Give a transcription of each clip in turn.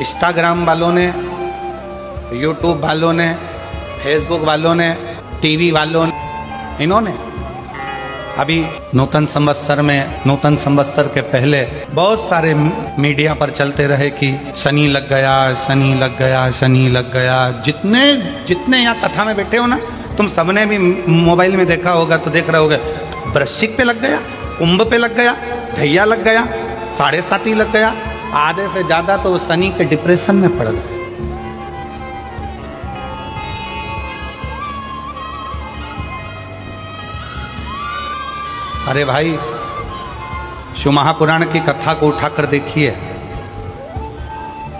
Instagram वालों ने, YouTube वालों ने, फेसबुक वालों ने, टीवी वालों ने, इन्होंने अभी नूतन संवत्सर के पहले बहुत सारे मीडिया पर चलते रहे कि शनि लग गया, शनि लग गया, शनि लग गया। जितने यहाँ कथा में बैठे हो ना, तुम सबने भी मोबाइल में देखा होगा तो देख रहे होगे, वृश्चिक पे लग गया, कुंभ पे लग गया, धैया लग गया, 7.5 लग गया। आधे से ज्यादा तो शनि के डिप्रेशन में पड़ गए। अरे भाई, शिव महापुराण की कथा को उठाकर देखिए।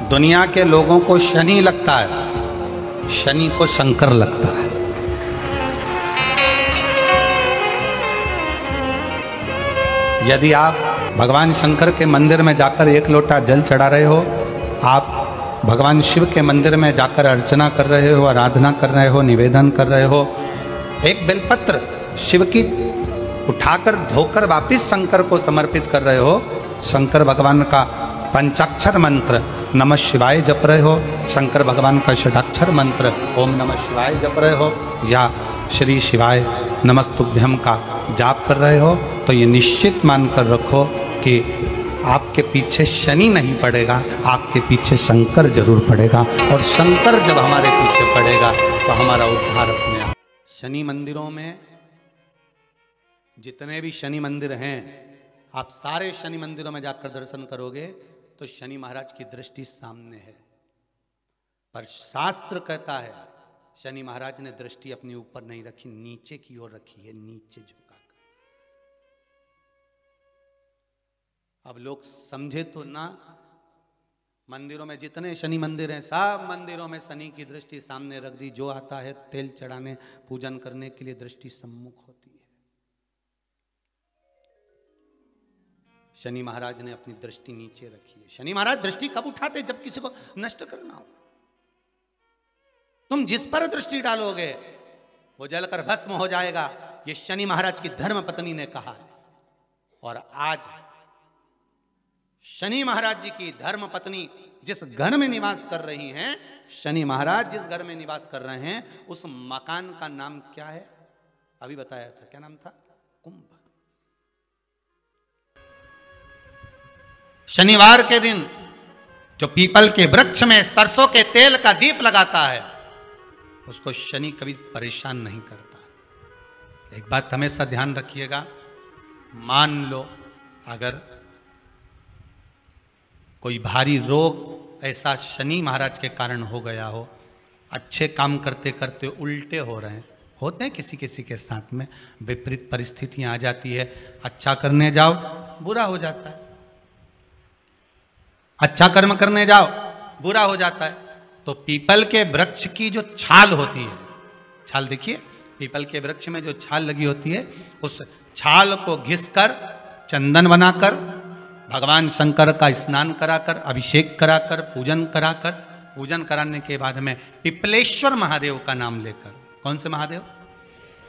दुनिया के लोगों को शनि लगता है, शनि को शंकर लगता है। यदि आप भगवान शंकर के मंदिर में जाकर 1 लोटा जल चढ़ा रहे हो, आप भगवान शिव के मंदिर में जाकर अर्चना कर रहे हो, आराधना कर रहे हो, निवेदन कर रहे हो, एक बेलपत्र शिव की उठाकर धोकर वापिस शंकर को समर्पित कर रहे हो, शंकर भगवान का पंचाक्षर मंत्र नमः शिवाय जप रहे हो, शंकर भगवान का षडाक्षर मंत्र ओम नमः शिवाय जप रहे हो, या श्री शिवाय नमस्तुभ्यम का जाप कर रहे हो, तो ये निश्चित मानकर रखो कि आपके पीछे शनि नहीं पड़ेगा, आपके पीछे शंकर जरूर पड़ेगा। और शंकर जब हमारे पीछे पड़ेगा तो हमारा उद्धार अपने आप। शनि मंदिरों में जितने भी शनि मंदिर हैं, आप सारे शनि मंदिरों में जाकर दर्शन करोगे तो शनि महाराज की दृष्टि सामने है। पर शास्त्र कहता है शनि महाराज ने दृष्टि अपने ऊपर नहीं रखी, नीचे की ओर रखी है, नीचे झुका कर। अब लोग समझे तो ना, मंदिरों में जितने शनि मंदिर हैं, सब मंदिरों में शनि की दृष्टि सामने रख दी। जो आता है तेल चढ़ाने, पूजन करने के लिए दृष्टि सम्मुख होती है। शनि महाराज ने अपनी दृष्टि नीचे रखी है। शनि महाराज दृष्टि कब उठाते? जब किसी को नष्ट करना हो। तुम जिस पर दृष्टि डालोगे वो जलकर भस्म हो जाएगा, ये शनि महाराज की धर्म पत्नी ने कहा है। और आज शनि महाराज जी की धर्म पत्नी जिस घर में निवास कर रही हैं, शनि महाराज जिस घर में निवास कर रहे हैं, उस मकान का नाम क्या है? अभी बताया था, क्या नाम था? कुंभ। शनिवार के दिन जो पीपल के वृक्ष में सरसों के तेल का दीप लगाता है, उसको शनि कभी परेशान नहीं करता। एक बात हमेशा ध्यान रखिएगा, मान लो अगर कोई भारी रोग ऐसा शनि महाराज के कारण हो गया हो, अच्छे काम करते करते उल्टे हो रहे हैं, होते हैं किसी किसी के साथ में, विपरीत परिस्थितियां आ जाती है, अच्छा करने जाओ बुरा हो जाता है, अच्छा कर्म करने जाओ बुरा हो जाता है। तो पीपल के वृक्ष की जो छाल होती है, छाल देखिए, पीपल के वृक्ष में जो छाल लगी होती है, उस छाल को घिसकर चंदन बनाकर भगवान शंकर का स्नान कराकर, अभिषेक कराकर, पूजन कराने के बाद में पिपलेश्वर महादेव का नाम लेकर, कौन से महादेव?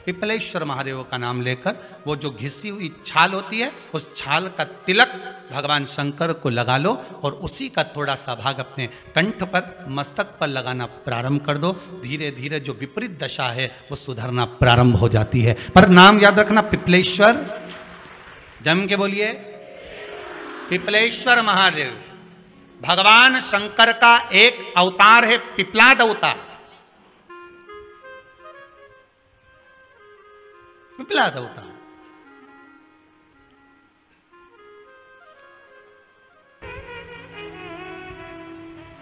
पिपलेश्वर महादेव का नाम लेकर वो जो घिसी हुई छाल होती है, उस छाल का तिलक भगवान शंकर को लगा लो और उसी का थोड़ा सा भाग अपने कंठ पर, मस्तक पर लगाना प्रारंभ कर दो। धीरे धीरे जो विपरीत दशा है वो सुधरना प्रारंभ हो जाती है। पर नाम याद रखना, पिपलेश्वर, जम के बोलिए, पिपलेश्वर महादेव भगवान शंकर का एक अवतार है, पिपलाद अवतार। पिपलाद अवतार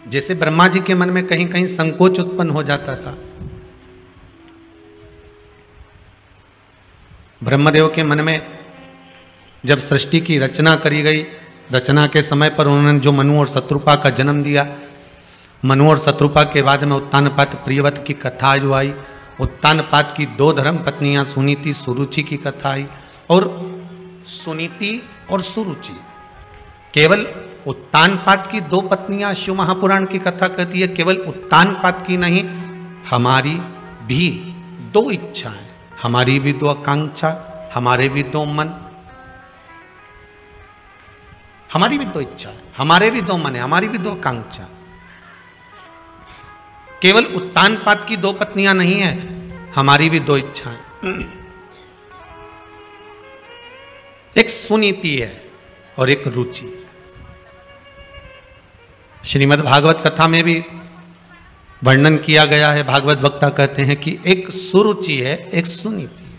जैसे ब्रह्मा जी के मन में कहीं कहीं संकोच उत्पन्न हो जाता था, ब्रह्मदेव के मन में जब सृष्टि की रचना करी गई, रचना के समय पर उन्होंने जो मनु और शत्रुपा का जन्म दिया, मनु और शत्रुपा के बाद में उत्तानपाद प्रियव्रत की कथा जो आई, उत्तानपाद की 2 धर्म पत्नियां सुनीति सुरुचि की कथा आई, और सुनीति और सुरुचि, केवल उत्तानपाद की 2 पत्नियां शिव महापुराण की कथा कहती है, केवल उत्तानपाद की नहीं, हमारी भी 2 इच्छाएं, हमारी भी 2 आकांक्षा, हमारे भी 2 मन, हमारी भी 2 इच्छा, हमारे भी 2 मन है, हमारी भी 2 आकांक्षा। केवल उत्तानपाद की 2 पत्नियां नहीं है, हमारी भी 2 इच्छाएं। एक सुनीति है और एक रुचि। श्रीमद् भागवत कथा में भी वर्णन किया गया है। भागवत वक्ता कहते हैं कि एक सुरुचि है, एक सुनीति है।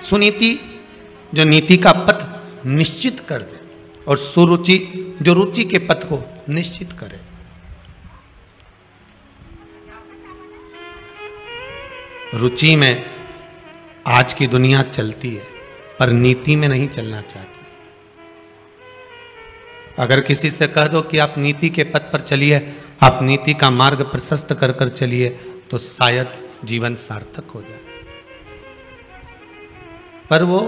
सुनीति जो नीति का पथ निश्चित कर दे, और सुरुचि जो रुचि के पथ को निश्चित करे। रुचि में आज की दुनिया चलती है, पर नीति में नहीं चलना चाहती। अगर किसी से कह दो कि आप नीति के पथ पर चलिए, आप नीति का मार्ग प्रशस्त कर कर चलिए, तो शायद जीवन सार्थक हो जाए। पर वो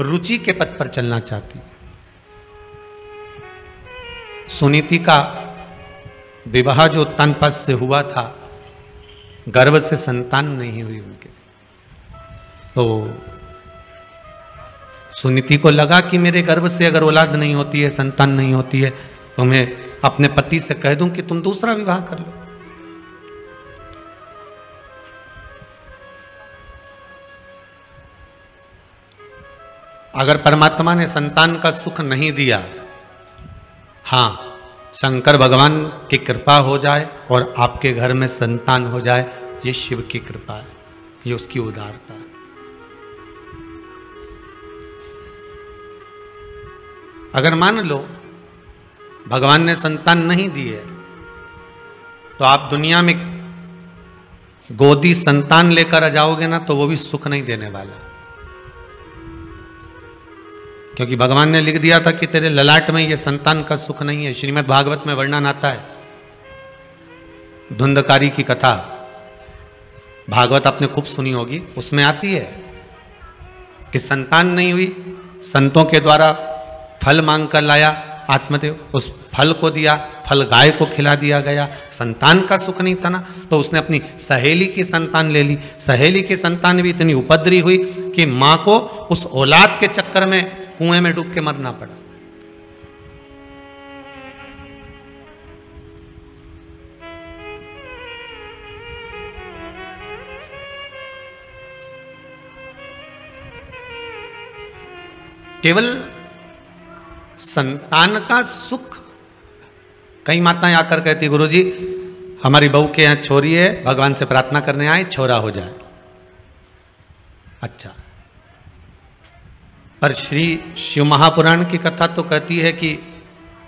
रुचि के पथ पर चलना चाहती। सुनीति का विवाह जो उत्तानपाद से हुआ था, गर्भ से संतान नहीं हुई उनके, तो सुनीति को लगा कि मेरे गर्भ से अगर औलाद नहीं होती है, संतान नहीं होती है, तो मैं अपने पति से कह दूं कि तुम दूसरा विवाह कर लो। अगर परमात्मा ने संतान का सुख नहीं दिया, हां, शंकर भगवान की कृपा हो जाए और आपके घर में संतान हो जाए, ये शिव की कृपा है, ये उसकी उदारता है। अगर मान लो भगवान ने संतान नहीं दी है, तो आप दुनिया में गोदी संतान लेकर आ जाओगे ना, तो वो भी सुख नहीं देने वाला। क्योंकि भगवान ने लिख दिया था कि तेरे ललाट में ये संतान का सुख नहीं है। श्रीमद् भागवत में वर्णन आता है, धुंधकारी की कथा, भागवत आपने खूब सुनी होगी, उसमें आती है कि संतान नहीं हुई, संतों के द्वारा फल मांग कर लाया आत्मदेव, उस फल को दिया, फल गाय को खिला दिया गया, संतान का सुख नहीं था ना, तो उसने अपनी सहेली की संतान ले ली। सहेली की संतान भी इतनी उपद्रवी हुई कि मां को उस औलाद के चक्कर में कुएं में डूब के मरना पड़ा। केवल संतान का सुख, कई माताएं आकर कहती, गुरुजी हमारी बहू के यहां छोरी है, भगवान से प्रार्थना करने आए, छोरा हो जाए। अच्छा, पर श्री शिव महापुराण की कथा तो कहती है कि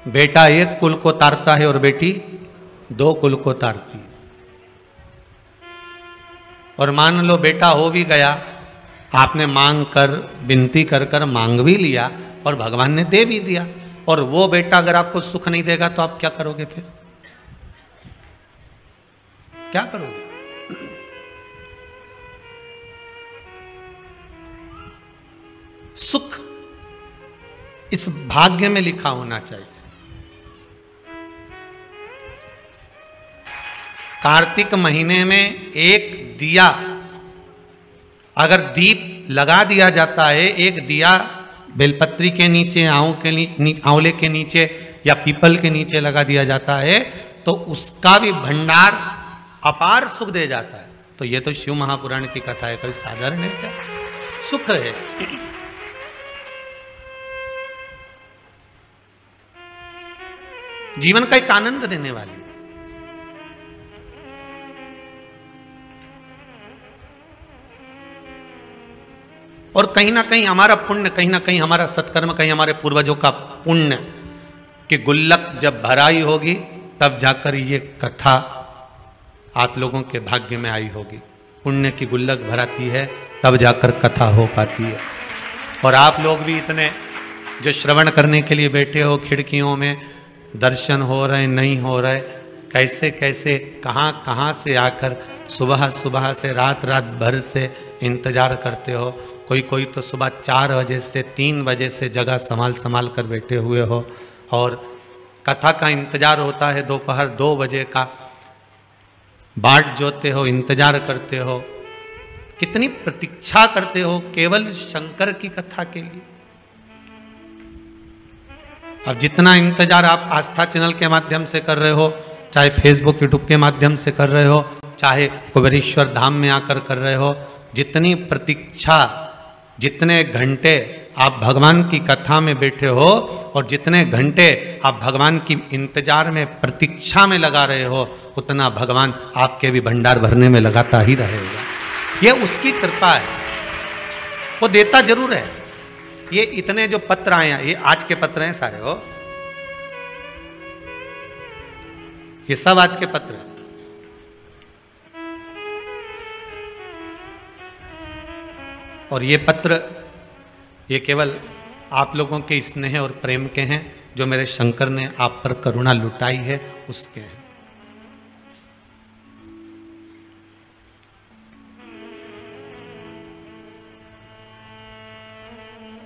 बेटा 1 कुल को तारता है और बेटी 2 कुल को तारती है। और मान लो बेटा हो भी गया, आपने मांग कर, विनती कर कर मांग भी लिया और भगवान ने दे भी दिया, और वो बेटा अगर आपको सुख नहीं देगा तो आप क्या करोगे? फिर क्या करोगे? सुख इस भाग्य में लिखा होना चाहिए। कार्तिक महीने में एक दिया, अगर दीप लगा दिया जाता है, एक दिया बेलपत्री के नीचे, आंवले के नीचे या पीपल के नीचे लगा दिया जाता है, तो उसका भी भंडार अपार सुख दे जाता है। तो ये तो शिव महापुराण की कथा है, कोई साधारण है क्या? सुख है। जीवन का एक आनंद देने वाली। और कहीं ना कहीं हमारा पुण्य, कहीं ना कहीं हमारा सत्कर्म, कहीं हमारे पूर्वजों का पुण्य कि गुल्लक जब भराई होगी तब जाकर ये कथा आप लोगों के भाग्य में आई होगी। पुण्य की गुल्लक भराती है तब जाकर कथा हो पाती है। और आप लोग भी इतने जो श्रवण करने के लिए बैठे हो, खिड़कियों में दर्शन हो रहे नहीं हो रहे, कैसे कैसे कहाँ कहाँ से आकर सुबह सुबह से रात रात भर से इंतजार करते हो। कोई तो सुबह 4 बजे से 3 बजे से जगह संभाल कर बैठे हुए हो, और कथा का इंतजार होता है दोपहर 2 बजे का, बाट जोते हो, इंतजार करते हो, कितनी प्रतीक्षा करते हो केवल शंकर की कथा के लिए। अब जितना इंतजार आप आस्था चैनल के माध्यम से कर रहे हो, चाहे फेसबुक यूट्यूब के माध्यम से कर रहे हो, चाहे कुबेरेश्वर धाम में आकर कर रहे हो, जितनी प्रतीक्षा, जितने घंटे आप भगवान की कथा में बैठे हो और जितने घंटे आप भगवान की इंतजार में प्रतीक्षा में लगा रहे हो, उतना भगवान आपके भी भंडार भरने में लगाता ही रहेगा। ये उसकी कृपा है, वो देता जरूर है। ये इतने जो पत्र आए हैं, ये आज के पत्र हैं सारे, हो ये सब आज के पत्र हैं। और ये पत्र ये केवल आप लोगों के स्नेह और प्रेम के हैं, जो मेरे शंकर ने आप पर करुणा लुटाई है उसके हैं।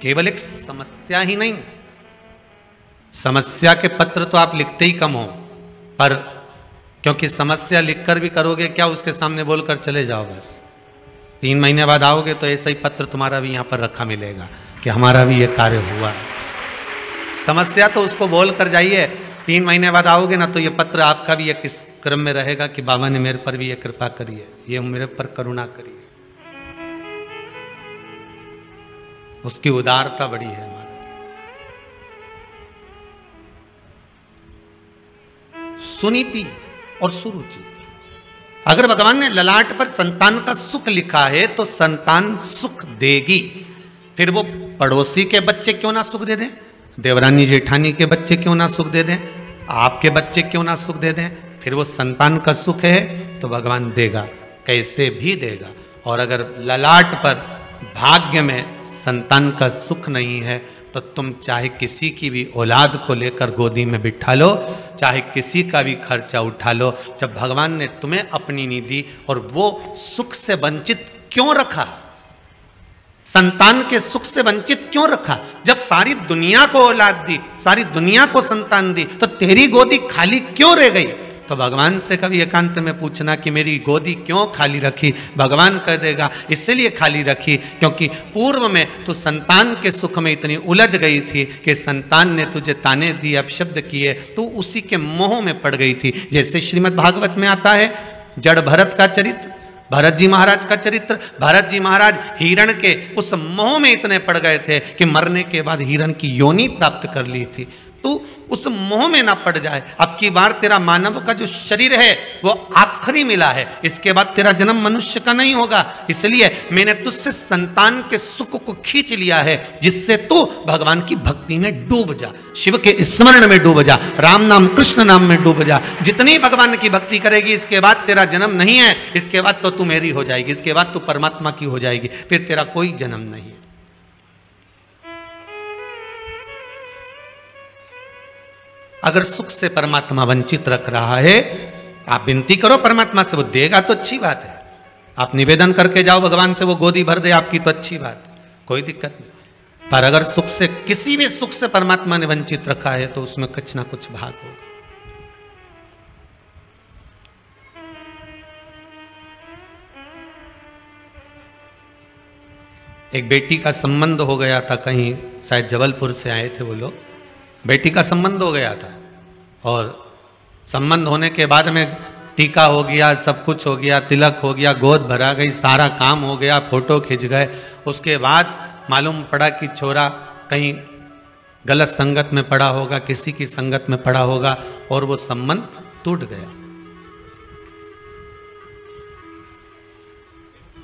केवल एक समस्या ही नहीं, समस्या के पत्र तो आप लिखते ही कम हो, पर क्योंकि समस्या लिखकर भी करोगे क्या, उसके सामने बोलकर चले जाओ बस। 3 महीने बाद आओगे तो ऐसा ही पत्र तुम्हारा भी यहां पर रखा मिलेगा कि हमारा भी ये कार्य हुआ। समस्या तो उसको बोल कर जाइए, 3 महीने बाद आओगे ना तो ये पत्र आपका भी एक इस क्रम में रहेगा कि बाबा ने मेरे पर भी ये कृपा करी है, ये मेरे पर करुणा करी है। उसकी उदारता बड़ी है हमारे। सुनीति और सुरुचि, अगर भगवान ने ललाट पर संतान का सुख लिखा है तो संतान सुख देगी। फिर वो पड़ोसी के बच्चे क्यों ना सुख दे दें, देवरानी जेठानी के बच्चे क्यों ना सुख दे दें, आपके बच्चे क्यों ना सुख दे दें, फिर वो संतान का सुख है तो भगवान देगा, कैसे भी देगा। और अगर ललाट पर भाग्य में संतान का सुख नहीं है तो तुम चाहे किसी की भी औलाद को लेकर गोदी में बिठा लो, चाहे किसी का भी खर्चा उठा लो, जब भगवान ने तुम्हें अपनी नहीं दी और वो सुख से वंचित क्यों रखा, संतान के सुख से वंचित क्यों रखा। जब सारी दुनिया को औलाद दी, सारी दुनिया को संतान दी, तो तेरी गोदी खाली क्यों रह गई। तो भगवान से कभी एकांत में पूछना कि मेरी गोदी क्यों खाली रखी, भगवान कह देगा इसलिए खाली रखी क्योंकि पूर्व में तू संतान के सुख में इतनी उलझ गई थी कि संतान ने तुझे ताने दिए, अपशब्द किए, तू उसी के मोह में पड़ गई थी। जैसे श्रीमद् भागवत में आता है जड़ भरत का चरित्र, भरत जी महाराज का चरित्र। भरत जी महाराज हिरण के उस मोह में इतने पड़ गए थे कि मरने के बाद हिरण की योनि प्राप्त कर ली थी। तू उस मोह में ना पड़ जाए। अब की बार तेरा मानव का जो शरीर है वो आखिरी मिला है, इसके बाद तेरा जन्म मनुष्य का नहीं होगा, इसलिए मैंने तुझसे संतान के सुख को खींच लिया है जिससे तू भगवान की भक्ति में डूब जा, शिव के स्मरण में डूब जा, राम नाम कृष्ण नाम में डूब जा। जितनी भगवान की भक्ति करेगी इसके बाद तेरा जन्म नहीं है, इसके बाद तो तू मेरी हो जाएगी, इसके बाद तू परमात्मा की हो जाएगी, फिर तेरा कोई जन्म नहीं है। अगर सुख से परमात्मा वंचित रख रहा है, आप विनती करो परमात्मा से, वो देगा तो अच्छी बात है। आप निवेदन करके जाओ भगवान से, वो गोदी भर दे आपकी तो अच्छी बात है, कोई दिक्कत नहीं। पर अगर सुख से, किसी भी सुख से परमात्मा ने वंचित रखा है तो उसमें कुछ ना कुछ भाग होगा। एक बेटी का संबंध हो गया था, कहीं शायद जबलपुर से आए थे वो लोग, बेटी का संबंध हो गया था और संबंध होने के बाद में टीका हो गया, सब कुछ हो गया, तिलक हो गया, गोद भरा गई, सारा काम हो गया, फोटो खिंच गए। उसके बाद मालूम पड़ा कि छोरा कहीं गलत संगत में पड़ा होगा, किसी की संगत में पड़ा होगा और वो संबंध टूट गया।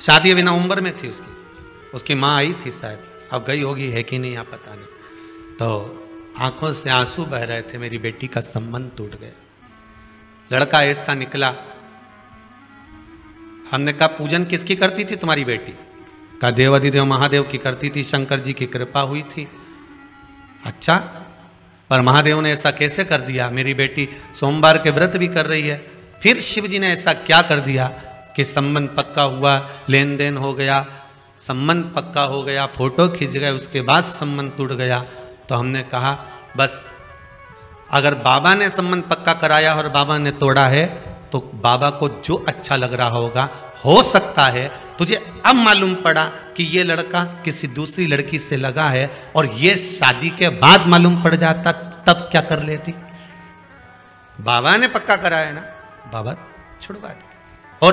शादी अभी नवंबर में थी उसकी माँ आई थी शायद, अब गई होगी है कि नहीं आप पता नहीं, तो आंखों से आंसू बह रहे थे, मेरी बेटी का संबंध टूट गया। लड़का ऐसा निकला। हमने कहा पूजन किसकी करती थी तुम्हारी बेटी? कहा देवाधिदेव महादेव की करती थी, शंकर जी की कृपा हुई थी। अच्छा, पर महादेव ने ऐसा कैसे कर दिया? मेरी बेटी सोमवार के व्रत भी कर रही है, फिर शिव जी ने ऐसा क्या कर दिया कि संबंध पक्का हुआ, लेन देन हो गया, संबंध पक्का हो गया, फोटो खींच गए, उसके बाद संबंध टूट गया। तो हमने कहा बस अगर बाबा ने संबंध पक्का कराया और बाबा ने तोड़ा है तो बाबा को जो अच्छा लग रहा होगा, हो सकता है तुझे अब मालूम पड़ा कि ये लड़का किसी दूसरी लड़की से लगा है और ये शादी के बाद मालूम पड़ जाता तब क्या कर लेती? बाबा ने पक्का कराया ना, बाबा छुड़वा दे। और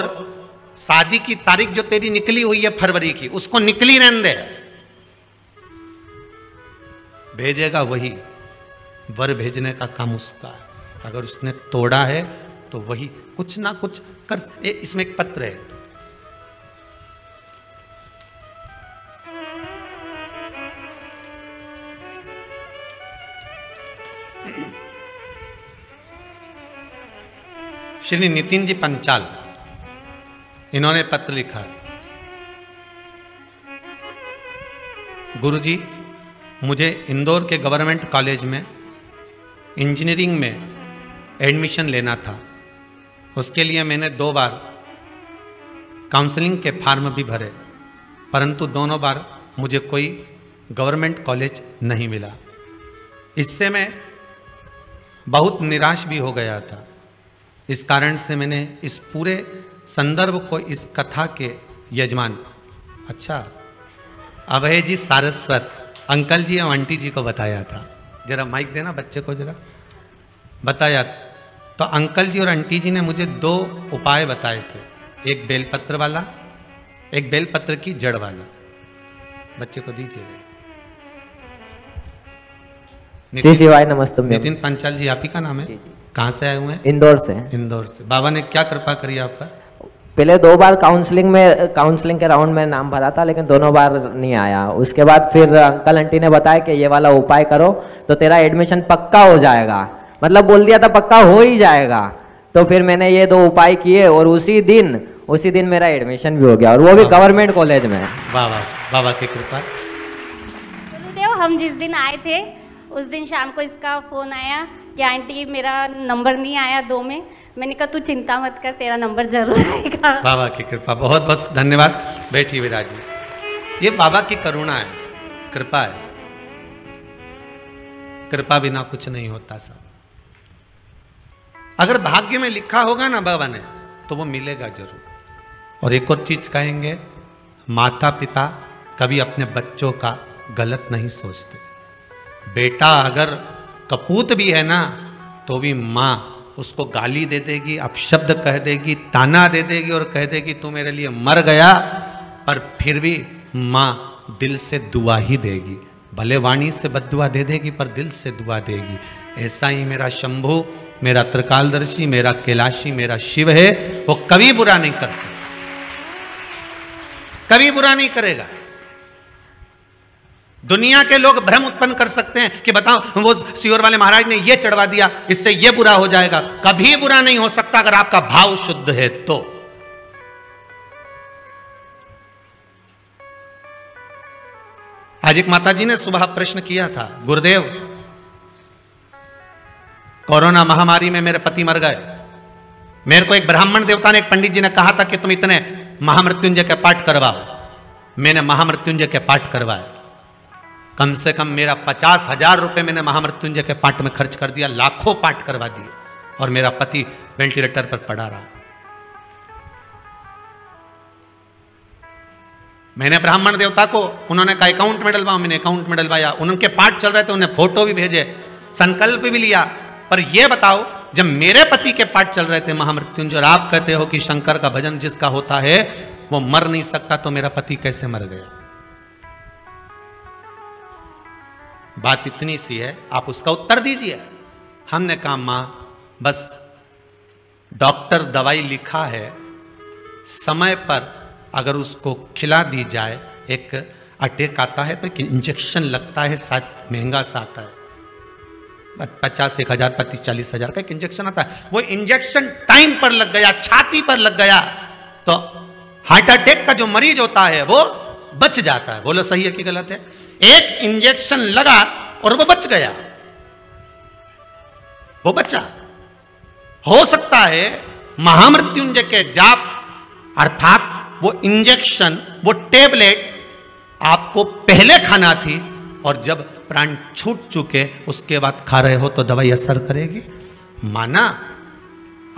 शादी की तारीख जो तेरी निकली हुई है फरवरी की, उसको निकली रहने दे, भेजेगा वही, वर भेजने का काम उसका है। अगर उसने तोड़ा है तो वही कुछ ना कुछ कर। इसमें एक पत्र है, श्री नितिन जी पंचाल, इन्होंने पत्र लिखा, गुरुजी मुझे इंदौर के गवर्नमेंट कॉलेज में इंजीनियरिंग में एडमिशन लेना था। उसके लिए मैंने 2 बार काउंसलिंग के फॉर्म भी भरे, परंतु दोनों बार मुझे कोई गवर्नमेंट कॉलेज नहीं मिला। इससे मैं बहुत निराश भी हो गया था। इस कारण से मैंने इस पूरे संदर्भ को इस कथा के यजमान, अच्छा अभय जी सारस्वत अंकल जी और आंटी जी को बताया था। जरा माइक देना बच्चे को जरा, बताया। तो अंकल जी और आंटी जी ने मुझे 2 उपाय बताए थे, एक बेलपत्र वाला, एक बेलपत्र की जड़ वाला। बच्चे को दीजिएगा। श्री शिवाय नमस्ते। नितिन पंचाल जी आप ही का नाम है? कहाँ से आए हुए हैं? इंदौर से। इंदौर से। बाबा ने क्या कृपा करी आप पर? पहले 2 बार काउंसलिंग के राउंड में नाम भरा था, लेकिन दोनों बार नहीं आया। उसके बाद फिर अंकल आंटी ने बताया कि ये वाला उपाय करो तो तेरा एडमिशन पक्का हो जाएगा, मतलब बोल दिया था पक्का हो ही जाएगा। तो फिर मैंने ये 2 उपाय किए और उसी दिन मेरा एडमिशन भी हो गया, और वो भी गवर्नमेंट कॉलेज में। बाबा की कृपा। गुरुदेव हम जिस दिन आए थे उस दिन शाम को इसका फोन आया कि आंटी मेरा नंबर नहीं आया 2 में। मैंने कहा तू चिंता मत कर, तेरा नंबर जरूर आएगा। बाबा की कृपा, बहुत बहुत धन्यवाद। बैठी विराज जी, ये बाबा की करुणा है, कृपा है। कृपा बिना कुछ नहीं होता साहब। अगर भाग्य में लिखा होगा ना बाबा ने तो वो मिलेगा जरूर। और एक और चीज कहेंगे, माता पिता कभी अपने बच्चों का गलत नहीं सोचते। बेटा अगर कपूत भी है ना तो भी माँ उसको गाली दे देगी, अपशब्द कह देगी, ताना दे देगी और कह देगी तू मेरे लिए मर गया, पर फिर भी माँ दिल से दुआ ही देगी। भले वाणी से बद्दुआ दे देगी पर दिल से दुआ देगी। ऐसा ही मेरा शंभु, मेरा त्रिकालदर्शी, मेरा कैलाशी, मेरा शिव है, वो कभी बुरा नहीं कर सकता, कभी बुरा नहीं करेगा। दुनिया के लोग भ्रम उत्पन्न कर सकते हैं कि बताओ वो सियोर वाले महाराज ने ये चढ़वा दिया, इससे ये बुरा हो जाएगा। कभी बुरा नहीं हो सकता अगर आपका भाव शुद्ध है तो। आज एक माताजी ने सुबह प्रश्न किया था, गुरुदेव कोरोना महामारी में मेरे पति मर गए। मेरे को एक ब्राह्मण देवता ने, एक पंडित जी ने कहा था कि तुम इतने महामृत्युंजय के पाठ करवाओ। मैंने महामृत्युंजय के पाठ करवाए। कम से कम मेरा 50,000 रुपए मैंने महामृत्युंजय के पाठ में खर्च कर दिया, लाखों पाठ करवा दिए, और मेरा पति वेंटिलेटर पर पड़ा रहा। मैंने ब्राह्मण देवता को, उन्होंने कहा अकाउंट में डलवाओ, मैंने अकाउंट में डलवाया। उनके पाठ चल रहे थे, उन्हें फोटो भी भेजे, संकल्प भी लिया। पर यह बताओ जब मेरे पति के पाठ चल रहे थे महामृत्युंजय, और आप कहते हो कि शंकर का भजन जिसका होता है वो मर नहीं सकता, तो मेरा पति कैसे मर गया? बात इतनी सी है, आप उसका उत्तर दीजिए। हमने कहा मां बस डॉक्टर दवाई लिखा है, समय पर अगर उसको खिला दी जाए, एक अटैक आता है तो एक इंजेक्शन लगता है, शायद महंगा सा आता है, 50, 1,000, 25, 40,000 का एक इंजेक्शन आता है। वो इंजेक्शन टाइम पर लग गया, छाती पर लग गया, तो हार्ट अटैक का जो मरीज होता है वो बच जाता है। बोलो सही है कि गलत है? एक इंजेक्शन लगा और वो बच गया, वो बचा। हो सकता है महामृत्युंजय के जाप अर्थात वो इंजेक्शन, वो टेबलेट आपको पहले खाना थी, और जब प्राण छूट चुके उसके बाद खा रहे हो तो दवाई असर करेगी। माना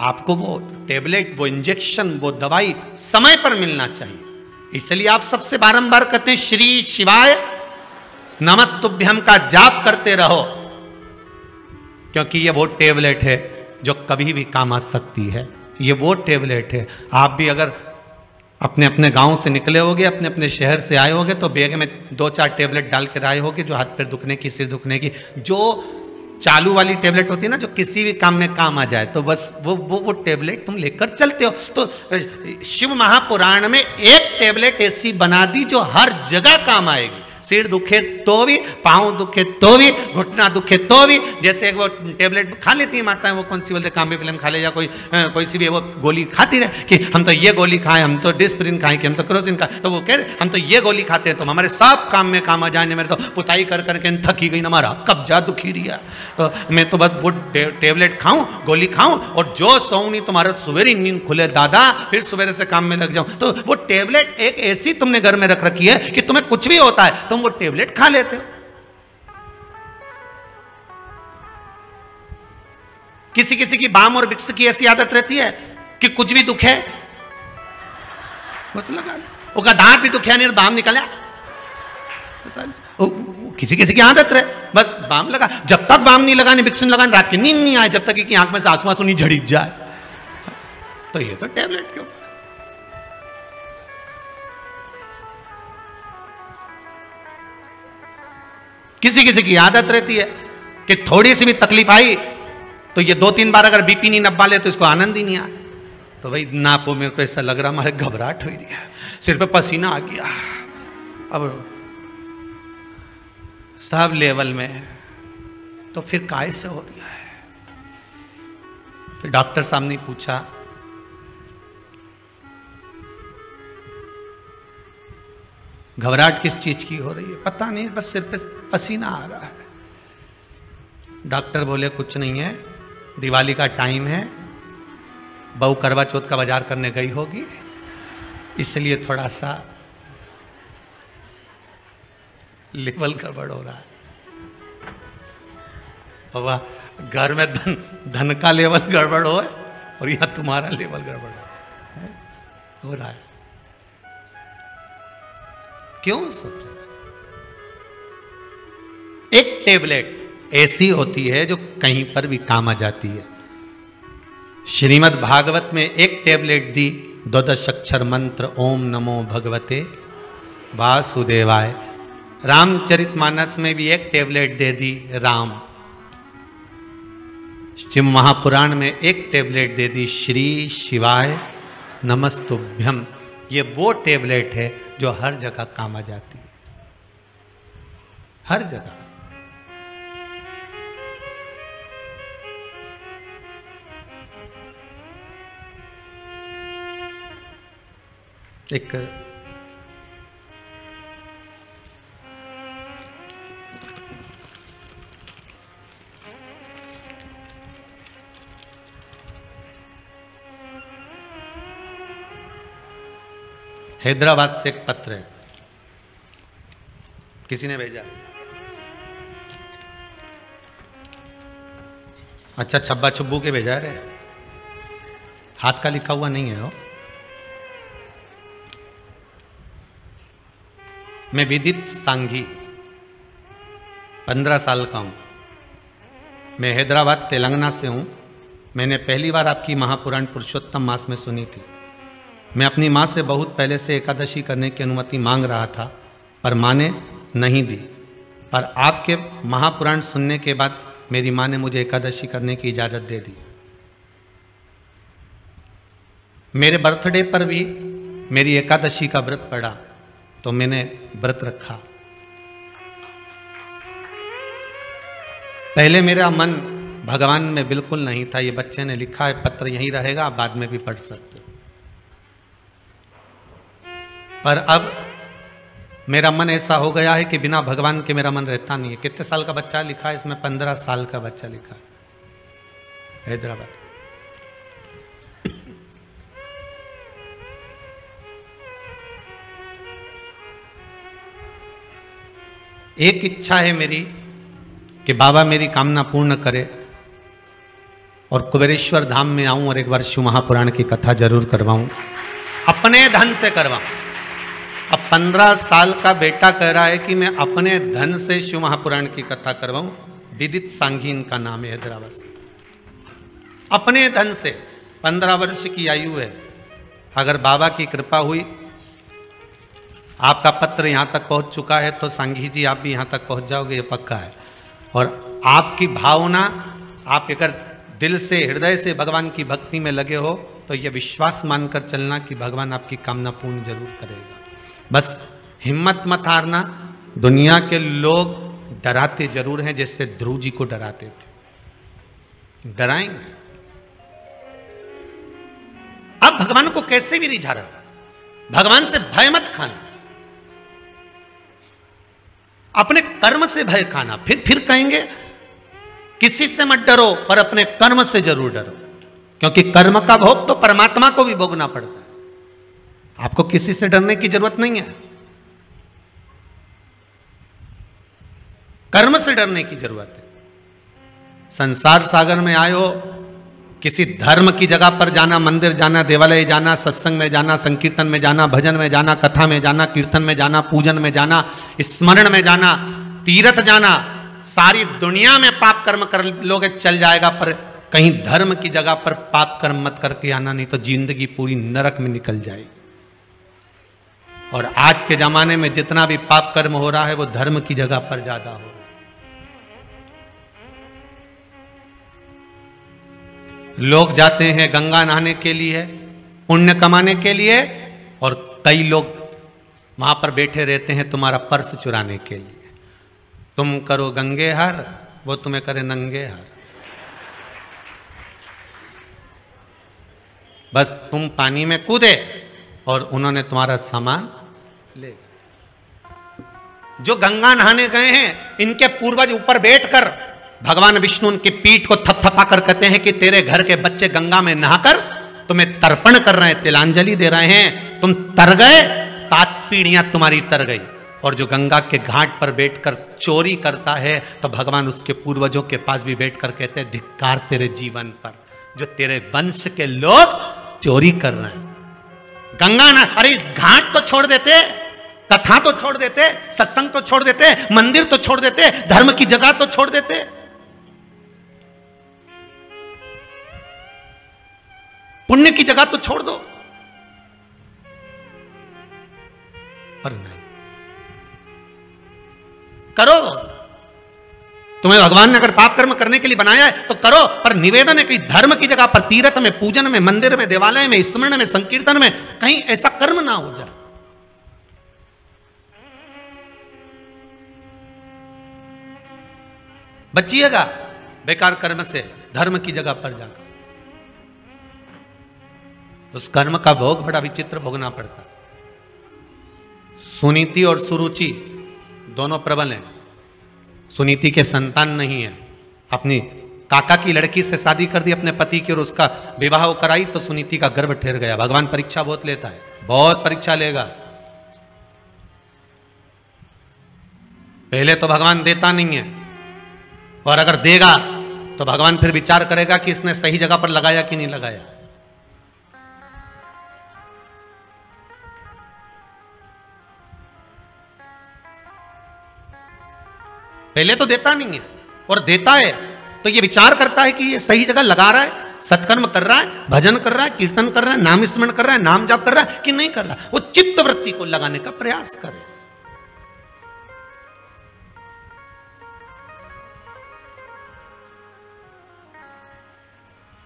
आपको वो टेबलेट, वो इंजेक्शन, वो दवाई समय पर मिलना चाहिए। इसलिए आप सबसे बारंबार कहते हैं श्री शिवाय नमस्तुभ्यम का जाप करते रहो। क्योंकि ये वो टेबलेट है जो कभी भी काम आ सकती है। ये वो टेबलेट है। आप भी अगर अपने अपने गांव से निकले होगे, अपने अपने शहर से आए होगे, तो बैग में 2-4 टेबलेट डाल कर आए होगे, जो हाथ पैर दुखने की, सिर दुखने की, जो चालू वाली टेबलेट होती है ना, जो किसी भी काम में काम आ जाए, तो बस वो टेबलेट तुम लेकर चलते हो। तो शिव महापुराण में एक टेबलेट ऐसी बना दी जो हर जगह काम आएगी। सिर दुखे तो भी, पाँव दुखे तो भी, घुटना दुखे तो भी। जैसे वो टेबलेट खा लेती है माताएं, वो कौन सी बोलते, काम्बी फिल्म खा ले, या कोई सी भी वो गोली खाती रहे कि हम तो ये गोली खाएं, हम तो डिस्प्रिन खाएं, कि हम तो क्रोसिन खाएं, तो वो कह रहे हम तो ये गोली खाते हैं तो हमारे सब काम में काम आ जाने, मेरे तो पुताई कर करके थकी गई, हमारा कब्जा दुखी रिया, तो मैं तो बस वो टेबलेट खाऊं, गोली खाऊं, और जो सोऊं नहीं तुम्हारा सवेरे नींद खुले दादा, फिर सवेरे से काम में लग जाऊं। तो वो टेबलेट एक ऐसी तुमने घर में रख रखी है कि तुम्हें कुछ भी होता है तुम वो टेबलेट खा लेते हो। किसी किसी की बाम और विक्स की ऐसी आदत रहती है कि कुछ भी दुख है वो तो लगा ले, उसका दांत भी दुखिया नहीं, बाम निकला, किसी किसी की आदत रहे, बस बाम लगा। जब तक बाम नहीं लगाने, विक्स नहीं लगाने, रात की नींद नहीं आए, जब तक कि आंख में से आंसू आंसू नहीं झड़क जाए, तो ये तो टेबलेट के ऊपर। किसी किसी की आदत रहती है कि थोड़ी सी भी तकलीफ आई तो ये 2-3 बार अगर बीपी नहीं नपा ले तो इसको आनंद ही नहीं आया। तो भाई नापो, मेरे को ऐसा लग रहा हमारे घबराहट हो रही है, सिर पे पसीना आ गया, अब सब लेवल में, तो फिर काय से हो रहा है। फिर डॉक्टर साहब ने पूछा, घबराहट किस चीज की हो रही है? पता नहीं, बस सिर पे पसीना आ रहा है। डॉक्टर बोले कुछ नहीं है, दिवाली का टाइम है, बहू करवा चौथ का बाजार करने गई होगी, इसलिए थोड़ा सा लेवल गड़बड़ हो रहा है। बाबा घर में धन का लेवल गड़बड़ हो और यहां तुम्हारा लेवल गड़बड़ हो रहा है। क्यों सोचा? एक टेबलेट ऐसी होती है जो कहीं पर भी काम आ जाती है। श्रीमद् भागवत में एक टेबलेट दी, 12 अक्षर मंत्र ओम नमो भगवते वासुदेवाय। रामचरितमानस में भी एक टेबलेट दे दी, राम। शिव महापुराण में एक टेबलेट दे दी, श्री शिवाय नमस्तुभ्यम। ये वो टेबलेट है जो हर जगह काम आ जाती है, हर जगह। एक हैदराबाद से एक पत्र है, किसी ने भेजा। अच्छा, छब्बा छुब्बू के भेजा रे, हाथ का लिखा हुआ नहीं है वो। मैं विदित सांघी, 15 साल का हूं। मैं हैदराबाद तेलंगाना से हूं। मैंने पहली बार आपकी महापुराण पुरुषोत्तम मास में सुनी थी। मैं अपनी माँ से बहुत पहले से एकादशी करने की अनुमति मांग रहा था, पर माँ ने नहीं दी। पर आपके महापुराण सुनने के बाद मेरी माँ ने मुझे एकादशी करने की इजाज़त दे दी। मेरे बर्थडे पर भी मेरी एकादशी का व्रत पड़ा, तो मैंने व्रत रखा। पहले मेरा मन भगवान में बिल्कुल नहीं था। ये बच्चे ने लिखा है, पत्र यहीं रहेगा, आप बाद में भी पढ़ सकते हो। पर अब मेरा मन ऐसा हो गया है कि बिना भगवान के मेरा मन रहता नहीं है। कितने साल का बच्चा लिखा है इसमें? 15 साल का बच्चा लिखा है, हैदराबाद। एक इच्छा है मेरी कि बाबा मेरी कामना पूर्ण करे और कुबेरेश्वर धाम में आऊं और एक बार शिव महापुराण की कथा जरूर करवाऊं, अपने धन से करवाऊं। अब 15 साल का बेटा कह रहा है कि मैं अपने धन से शिव महापुराण की कथा करवाऊं। विदित सांघी इनका नाम है, हैदराबाद। अपने धन से 15 वर्ष की आयु है, अगर बाबा की कृपा हुई, आपका पत्र यहां तक पहुंच चुका है, तो सांघी जी आप भी यहां तक पहुंच जाओगे, ये पक्का है। और आपकी भावना, आप अगर दिल से हृदय से भगवान की भक्ति में लगे हो, तो यह विश्वास मानकर चलना कि भगवान आपकी कामना पूर्ण जरूर करेगा। बस हिम्मत मत हारना। दुनिया के लोग डराते जरूर हैं, जैसे ध्रुव जी को डराते थे, डराएंगे। अब भगवान को कैसे भी रिझा रहा, भगवान से भय मत खाना, अपने कर्म से भय खाना। फिर कहेंगे किसी से मत डरो, पर अपने कर्म से जरूर डरो, क्योंकि कर्म का भोग तो परमात्मा को भी भोगना पड़ता है। आपको किसी से डरने की जरूरत नहीं है, कर्म से डरने की जरूरत है। संसार सागर में आए हो, किसी धर्म की जगह पर जाना, मंदिर जाना, देवालय जाना, सत्संग में जाना, संकीर्तन में जाना, भजन में जाना, कथा में जाना, कीर्तन में जाना, पूजन में जाना, स्मरण में जाना, तीर्थ जाना, सारी दुनिया में पाप कर्म कर लोगे चल जाएगा, पर कहीं धर्म की जगह पर पाप कर्म मत करके आना, नहीं तो जिंदगी पूरी नरक में निकल जाएगी। और आज के जमाने में जितना भी पाप कर्म हो रहा है वो धर्म की जगह पर ज्यादा हो रहा है। लोग जाते हैं गंगा नहाने के लिए, पुण्य कमाने के लिए, और कई लोग वहां पर बैठे रहते हैं तुम्हारा पर्स चुराने के लिए। तुम करो गंगे हर, वो तुम्हें करे नंगे हर। बस तुम पानी में कूदे और उन्होंने तुम्हारा सामान ले। जो गंगा नहाने गए हैं, इनके पूर्वज ऊपर बैठकर भगवान विष्णु उनकी पीठ को थपथपा कर कहते हैं कि तेरे घर के बच्चे गंगा में नहाकर तुम्हें तर्पण कर रहे हैं, तिलांजलि दे रहे हैं, तुम तर गए, 7 पीढ़ियां तुम्हारी तर गई। और जो गंगा के घाट पर बैठकर चोरी करता है, तो भगवान उसके पूर्वजों के पास भी बैठकर कहते हैं धिक्कार तेरे जीवन पर, जो तेरे वंश के लोग चोरी कर रहे हैं। गंगा ना, अरे घाट तो छोड़ देते, कथा तो छोड़ देते, सत्संग तो छोड़ देते, मंदिर तो छोड़ देते, धर्म की जगह तो छोड़ देते। पुण्य की जगह तो छोड़ दो, पर नहीं करो। तुम्हें भगवान ने अगर पाप कर्म करने के लिए बनाया है तो करो, पर निवेदन है कि धर्म की जगह पर, तीर्थ में, पूजन में, मंदिर में, देवालय में, स्मरण में, संकीर्तन में कहीं ऐसा कर्म ना हो जाए। बचिएगा बेकार कर्म से, धर्म की जगह पर जाकर। उस कर्म का भोग बड़ा विचित्र भोगना पड़ता। सुनीति और सुरुचि दोनों प्रबल हैं। सुनीति के संतान नहीं है, अपनी काका की लड़की से शादी कर दी अपने पति की और उसका विवाह कराई, तो सुनीति का गर्भ ठहर गया। भगवान परीक्षा बहुत लेता है, बहुत परीक्षा लेगा। पहले तो भगवान देता नहीं है, और अगर देगा तो भगवान फिर विचार करेगा कि इसने सही जगह पर लगाया कि नहीं लगाया। पहले तो देता नहीं है, और देता है तो ये विचार करता है कि ये सही जगह लगा रहा है, सत्कर्म कर रहा है, भजन कर रहा है, कीर्तन कर रहा है, नाम स्मरण कर रहा है, नाम जाप कर रहा है कि नहीं कर रहा। वो चित्त वृत्ति को लगाने का प्रयास करे।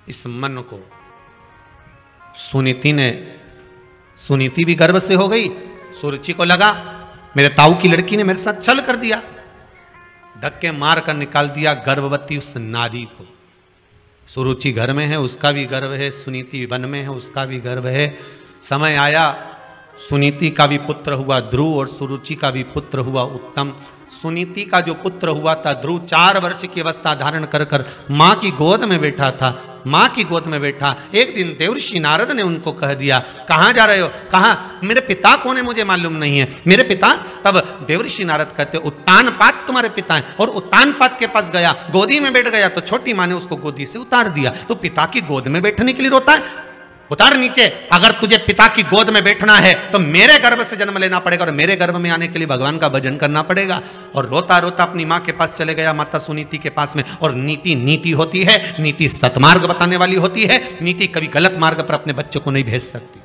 इस मन को सुनीति भी गर्व से हो गई। सुरुचि को लगा मेरे ताऊ की लड़की ने मेरे साथ छल कर दिया, धक्के मार कर निकाल दिया गर्भवती उस नारी को। सुरुचि घर में है, उसका भी गर्व है, सुनीति वन में है, उसका भी गर्व है। समय आया, सुनीति का भी पुत्र हुआ ध्रुव और सुरुचि का भी पुत्र हुआ उत्तम। सुनीति का जो पुत्र हुआ था ध्रुव 4 वर्ष की अवस्था धारण कर कर माँ की गोद में बैठा था। माँ की गोद में बैठा, एक दिन देवर्षि नारद ने उनको कह दिया, कहाँ जा रहे हो? कहा मेरे पिता कौन है मुझे मालूम नहीं है, मेरे पिता। तब देवर्षि नारद कहते उत्तानपाद तुम्हारे पिता हैं। और उत्तानपाद के पास गया, गोदी में बैठ गया, तो छोटी माँ ने उसको गोदी से उतार दिया। तो पिता की गोद में बैठने के लिए रोता है। उतार नीचे। अगर तुझे पिता की गोद में बैठना है तो मेरे गर्भ से जन्म लेना पड़ेगा और मेरे गर्भ में आने के लिए भगवान का भजन करना पड़ेगा। और रोता रोता अपनी माँ के पास चले गया, माता सुनीति के पास में। और नीति नीति होती है, नीति सतमार्ग बताने वाली होती है। नीति कभी गलत मार्ग पर अपने बच्चों को नहीं भेज सकती।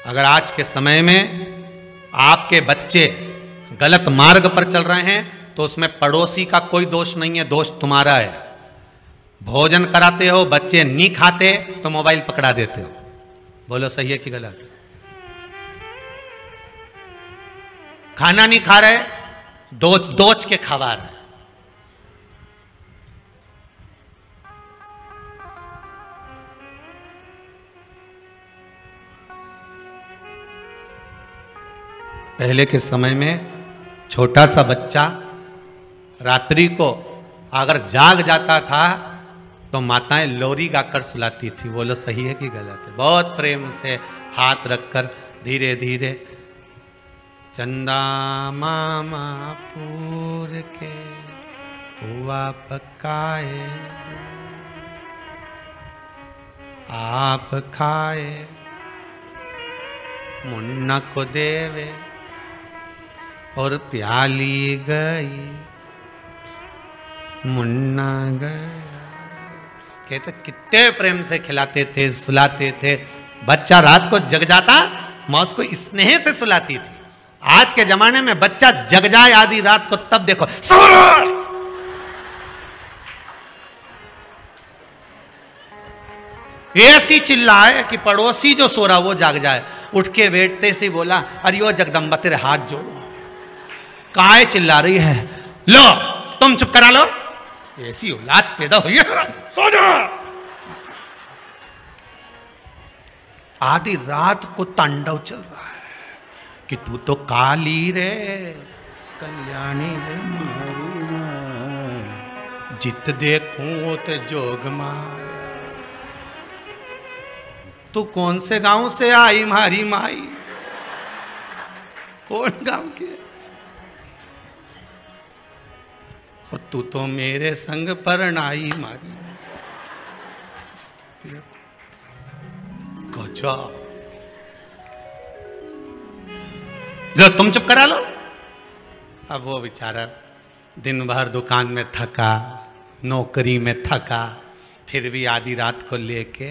अगर आज के समय में आपके बच्चे गलत मार्ग पर चल रहे हैं तो उसमें पड़ोसी का कोई दोष नहीं है, दोष तुम्हारा है। भोजन कराते हो, बच्चे नहीं खाते तो मोबाइल पकड़ा देते हो। बोलो सही है कि गलत? खाना नहीं खा रहे, दोच के खवा रहे। पहले के समय में छोटा सा बच्चा रात्रि को अगर जाग जाता था तो माताएं लोरी गाकर सुलाती थी। बोलो सही है कि गलत है? बहुत प्रेम से हाथ रखकर धीरे धीरे, चंदा मामा पूर के पुआ पकाए आप खाए, मुन्ना को देवे और प्याली गई मुन्ना गया। कहते कितने प्रेम से खिलाते थे, सुलाते थे। बच्चा रात को जग जाता, माँ उसको स्नेह से सुलाती थी। आज के जमाने में बच्चा जग जाए आधी रात को तब देखो सो ऐसी चिल्लाए कि पड़ोसी जो सो रहा वो जाग जाए। उठ के बैठते से बोला, अरे ओ जगदम्बा तेरे हाथ जोड़ो, काय चिल्ला रही है? लो तुम चुप करा लो, ऐसी औलाद पैदा हुई है, सो जा। आधी रात को तांडव चल रहा है कि तू तो काली रे कल्याणी रे, जित देखूं ते जोग माया। तू कौन से गांव से आई मारी माई? कौन गांव के? और तू तो मेरे संग परनाई मारी। गजब। लो तुम चुप करा लो। अब वो बेचारा दिन भर दुकान में थका, नौकरी में थका, फिर भी आधी रात को लेके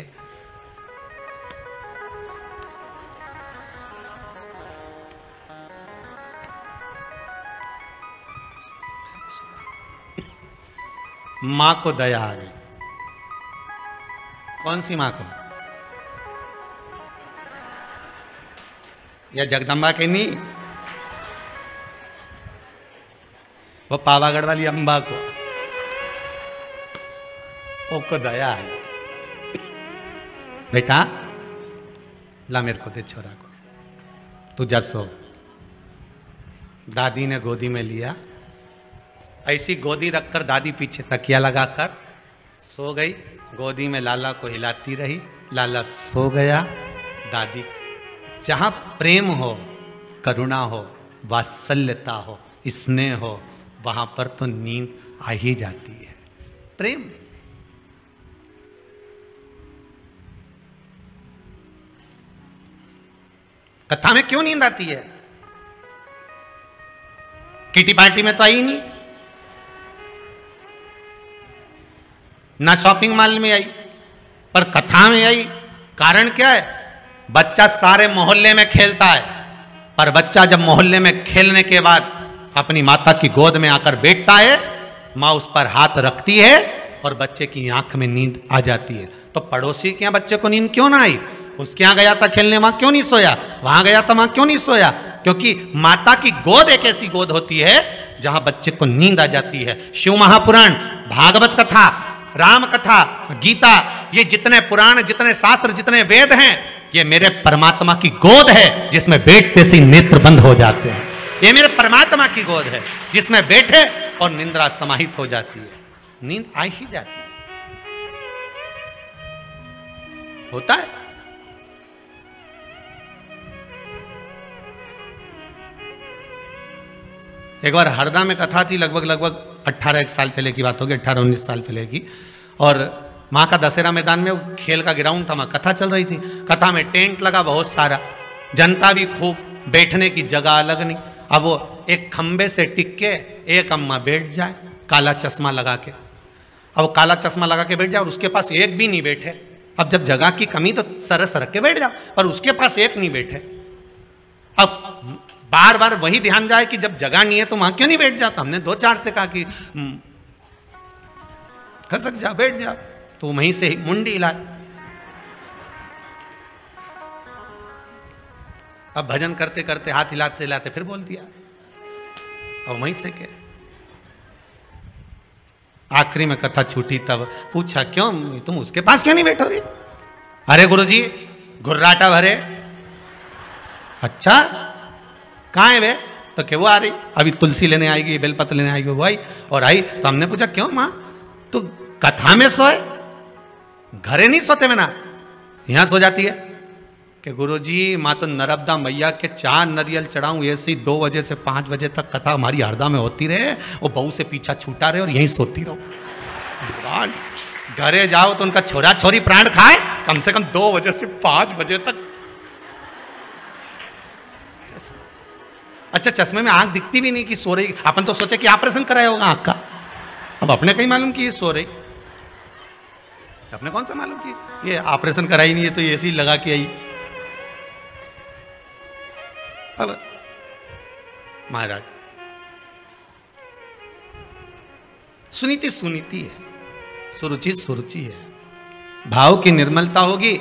मां को दया आ गई। कौन सी मां को? या जगदम्बा के नहीं, वो पावागढ़ वाली अंबा को, वो दया आ गई। बेटा ला मेरे को दे छोरा को, तू जा सो। दादी ने गोदी में लिया, ऐसी गोदी रखकर दादी पीछे तकिया लगाकर सो गई। गोदी में लाला को हिलाती रही, लाला सो गया। दादी, जहां प्रेम हो, करुणा हो, वात्सल्यता हो, स्नेह हो, वहां पर तो नींद आ ही जाती है। प्रेम। कथा में क्यों नींद आती है? किटी पार्टी में तो आई नहीं, ना शॉपिंग मॉल में आई, पर कथा में आई। कारण क्या है? बच्चा सारे मोहल्ले में खेलता है, पर बच्चा जब मोहल्ले में खेलने के बाद अपनी माता की गोद में आकर बैठता है, माँ उस पर हाथ रखती है और बच्चे की आंख में नींद आ जाती है। तो पड़ोसी के यहाँ बच्चे को नींद क्यों ना आई? उसके यहाँ गया था खेलने, वहां क्यों नहीं सोया? वहां गया था, वहां क्यों नहीं सोया? क्योंकि माता की गोद एक ऐसी गोद होती है जहां बच्चे को नींद आ जाती है। शिव महापुराण, भागवत कथा, राम कथा, गीता, ये जितने पुराण, जितने शास्त्र, जितने वेद हैं, ये मेरे परमात्मा की गोद है जिसमें बैठते से नेत्र बंद हो जाते हैं। ये मेरे परमात्मा की गोद है जिसमें बैठे और निंद्रा समाहित हो जाती है, नींद आ ही जाती है। होता है। एक बार हरदा में कथा थी, लगभग 18 साल पहले की बात होगी, 18-19 साल पहले की। और वहाँ का दशहरा मैदान में खेल का ग्राउंड था, वहाँ कथा चल रही थी। कथा में टेंट लगा बहुत सारा, जनता भी खूब, बैठने की जगह अलग नहीं। अब वो एक खंबे से टिक के एक अम्मा बैठ जाए काला चश्मा लगा के, अब वो काला चश्मा लगा के बैठ जाए और उसके पास एक भी नहीं बैठे। अब जब जगह की कमी तो सरक सरक के बैठ जाओ, पर उसके पास एक नहीं बैठे। अब बार बार वही ध्यान जाए कि जब जगह नहीं है तो वहां क्यों नहीं बैठ जाता। हमने 2-4 से कहा कि खसक जा, बैठ जा, तो वहीं से मुंडी हिलाए। अब भजन करते करते हाथ हिलाते हिलाते फिर बोल दिया, अब वहीं से क्या। आखिरी में कथा छूटी तब पूछा, क्यों तुम उसके पास क्यों नहीं बैठो रही? अरे गुरुजी घुर्राटा भरे। अच्छा कहाँ है वे? तो क्या वो आ रही, अभी तुलसी लेने आएगी, बेलपत्र लेने आएगी। वो आई और आई तो हमने पूछा, क्यों माँ तू कथा में सोए, घरे नहीं सोते में ना, यहां सो जाती है? कि गुरुजी माँ तो नर्मदा मैया के 4 नरियल चढ़ाऊं, ऐसी 2 बजे से 5 बजे तक कथा हमारी हरदा में होती रहे, वो बहू से पीछा छूटा रहे और यहीं सोती रहो। घरे जाओ तो उनका छोरा छोरी प्राण खाए, कम से कम 2 बजे से 5 बजे तक। अच्छा चश्मे में आंख दिखती भी नहीं कि सो रही। अपन तो सोचे कि ऑपरेशन कराया होगा आंख का, अब अपने कहीं मालूम कि ये सो रही। अपने कौन सा मालूम कि ये ऑपरेशन कराई नहीं है तो ये ऐसी लगा के आई। अब महाराज सुनीति सुनीति है, सुरुचि सुरुचि है। भाव की निर्मलता होगी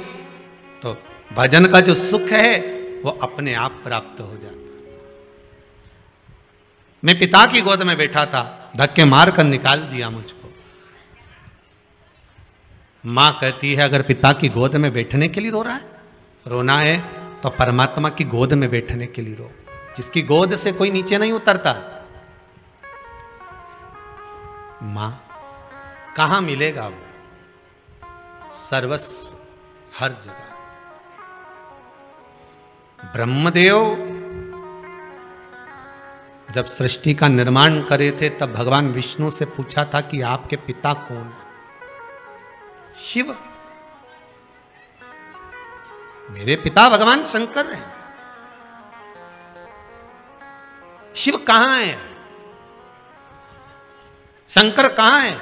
तो भजन का जो सुख है वो अपने आप प्राप्त हो जाता। मैं पिता की गोद में बैठा था, धक्के मार कर निकाल दिया मुझको। मां कहती है अगर पिता की गोद में बैठने के लिए रो रहा है, रोना है तो परमात्मा की गोद में बैठने के लिए रो, जिसकी गोद से कोई नीचे नहीं उतरता। मां कहां मिलेगा वो? सर्वस्व हर जगह। ब्रह्मदेव जब सृष्टि का निर्माण करे थे तब भगवान विष्णु से पूछा था कि आपके पिता कौन है? शिव। मेरे पिता भगवान शंकर हैं। शिव कहां है? शंकर कहां है?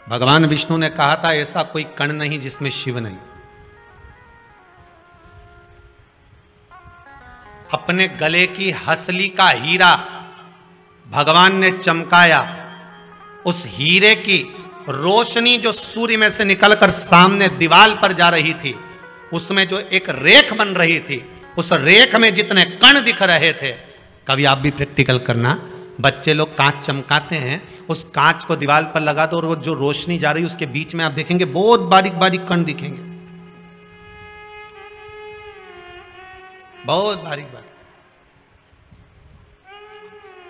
भगवान विष्णु ने कहा था ऐसा कोई कण नहीं जिसमें शिव नहीं। अपने गले की हसली का हीरा भगवान ने चमकाया, उस हीरे की रोशनी जो सूर्य में से निकलकर सामने दीवार पर जा रही थी, उसमें जो एक रेख बन रही थी, उस रेख में जितने कण दिख रहे थे। कभी आप भी प्रैक्टिकल करना, बच्चे लोग कांच चमकाते हैं, उस कांच को दीवार पर लगा दो और वो जो रोशनी जा रही है उसके बीच में आप देखेंगे बहुत बारीक बारीक कण दिखेंगे, बहुत बारीक बारीक।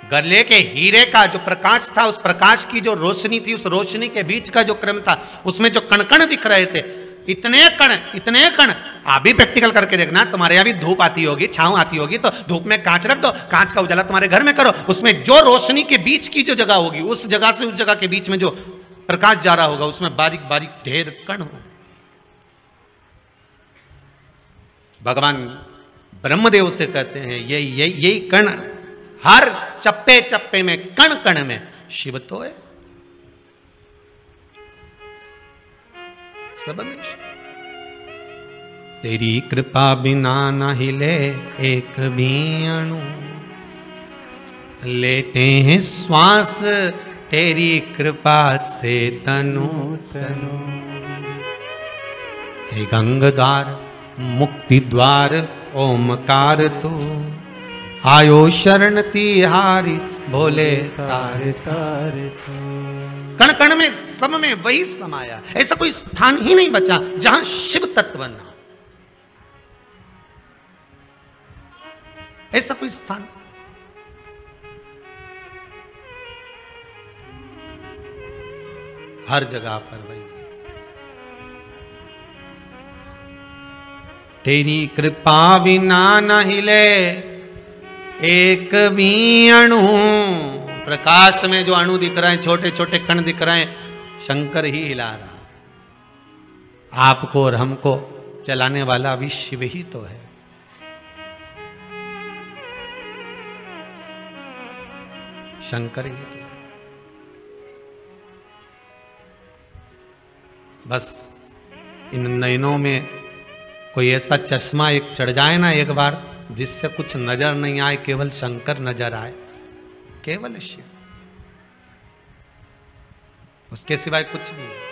गले के हीरे का जो प्रकाश था, उस प्रकाश की जो रोशनी थी, उस रोशनी के बीच का जो क्रम था, उसमें जो कण कण दिख रहे थे, इतने कण। आप भी प्रैक्टिकल करके देखना, तुम्हारे यहाँ भी धूप आती होगी, छांव आती होगी, तो धूप में कांच रख दो, कांच का उजाला तुम्हारे घर में करो, उसमें जो रोशनी के बीच की जो जगह होगी, उस जगह से उस जगह के बीच में जो प्रकाश जा रहा होगा, उसमें बारीक बारीक ढेर कण हो। भगवान ब्रह्मदेव से कहते हैं यही कण, हर चप्पे चप्पे में, कण कण में शिव तो है, सब में। तेरी कृपा बिना न हिले एक भी अणु, लेते हैं श्वास तेरी कृपा से तनु तनु। हे गंगाद्वार मुक्ति द्वार ओमकार तू, आयो शरण तिहारी भोले तार तार तू। कण कण में, सब में वही समाया। ऐसा कोई स्थान ही नहीं बचा जहां शिव तत्व न हो, ऐसा कोई स्थान। हर जगह पर वही। तेरी कृपा विना न हिले एक भी अणु। प्रकाश में जो अणु दिख रहे हैं, छोटे छोटे कण दिख रहे हैं, शंकर ही हिला रहा। आपको और हमको चलाने वाला भी शिव ही तो है। शंकर ही तो है। बस इन नयनों में कोई ऐसा चश्मा एक चढ़ जाए ना एक बार, जिससे कुछ नजर नहीं आए, केवल शंकर नजर आए, केवल शिव, उसके सिवाय कुछ भी नहीं।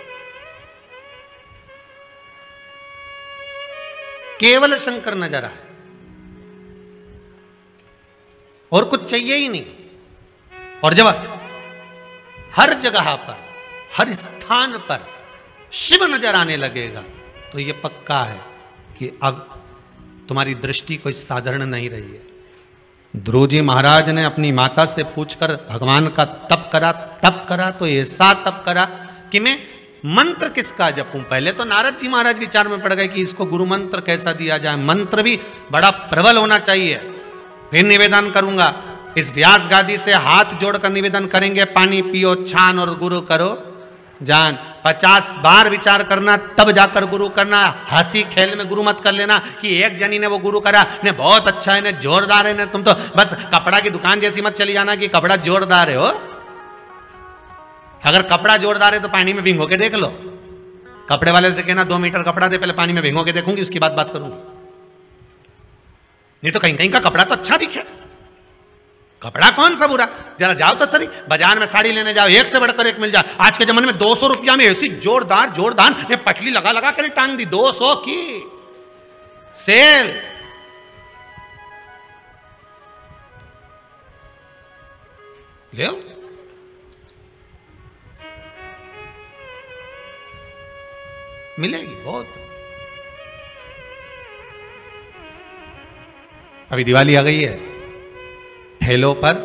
केवल शंकर नजर आए और कुछ चाहिए ही नहीं। और जब हर जगह पर, हर स्थान पर शिव नजर आने लगेगा, तो यह पक्का है कि अब तुम्हारी दृष्टि कोई साधारण नहीं रही है। ध्रुव जी महाराज ने अपनी माता से पूछकर भगवान का तप करा तो ऐसा तप करा कि मैं मंत्र किसका जपूं। पहले तो नारद जी महाराज विचार में पड़ गए कि इसको गुरु मंत्र कैसा दिया जाए, मंत्र भी बड़ा प्रबल होना चाहिए। फिर निवेदन करूंगा, इस व्यास गादी से हाथ जोड़कर निवेदन करेंगे, पानी पियो छान और गुरु करो जान। 50 बार विचार करना तब जाकर गुरु करना। हंसी खेल में गुरु मत कर लेना कि एक जनी ने वो गुरु करा ने बहुत अच्छा है, ने जोरदार है, ने तुम तो बस कपड़ा की दुकान जैसी मत चली जाना कि कपड़ा जोरदार है हो। अगर कपड़ा जोरदार है तो पानी में भिगो के देख लो। कपड़े वाले से कहना 2 मीटर कपड़ा दे, पहले पानी में भिगो के देखूंगी, उसकी बात करूंगी। नहीं तो कहीं कहीं का कपड़ा तो अच्छा दिखे, कपड़ा कौन सा बुरा। जरा जाओ तो सही बाजार में साड़ी लेने जाओ, एक से बढ़कर एक मिल जाए। आज के जमाने में 200 रुपया में ऐसी जोरदार ने पटली लगा कर टांग दी, 200 की सेल। ले मिलेगी बहुत। अभी दिवाली आ गई है, ठेलों पर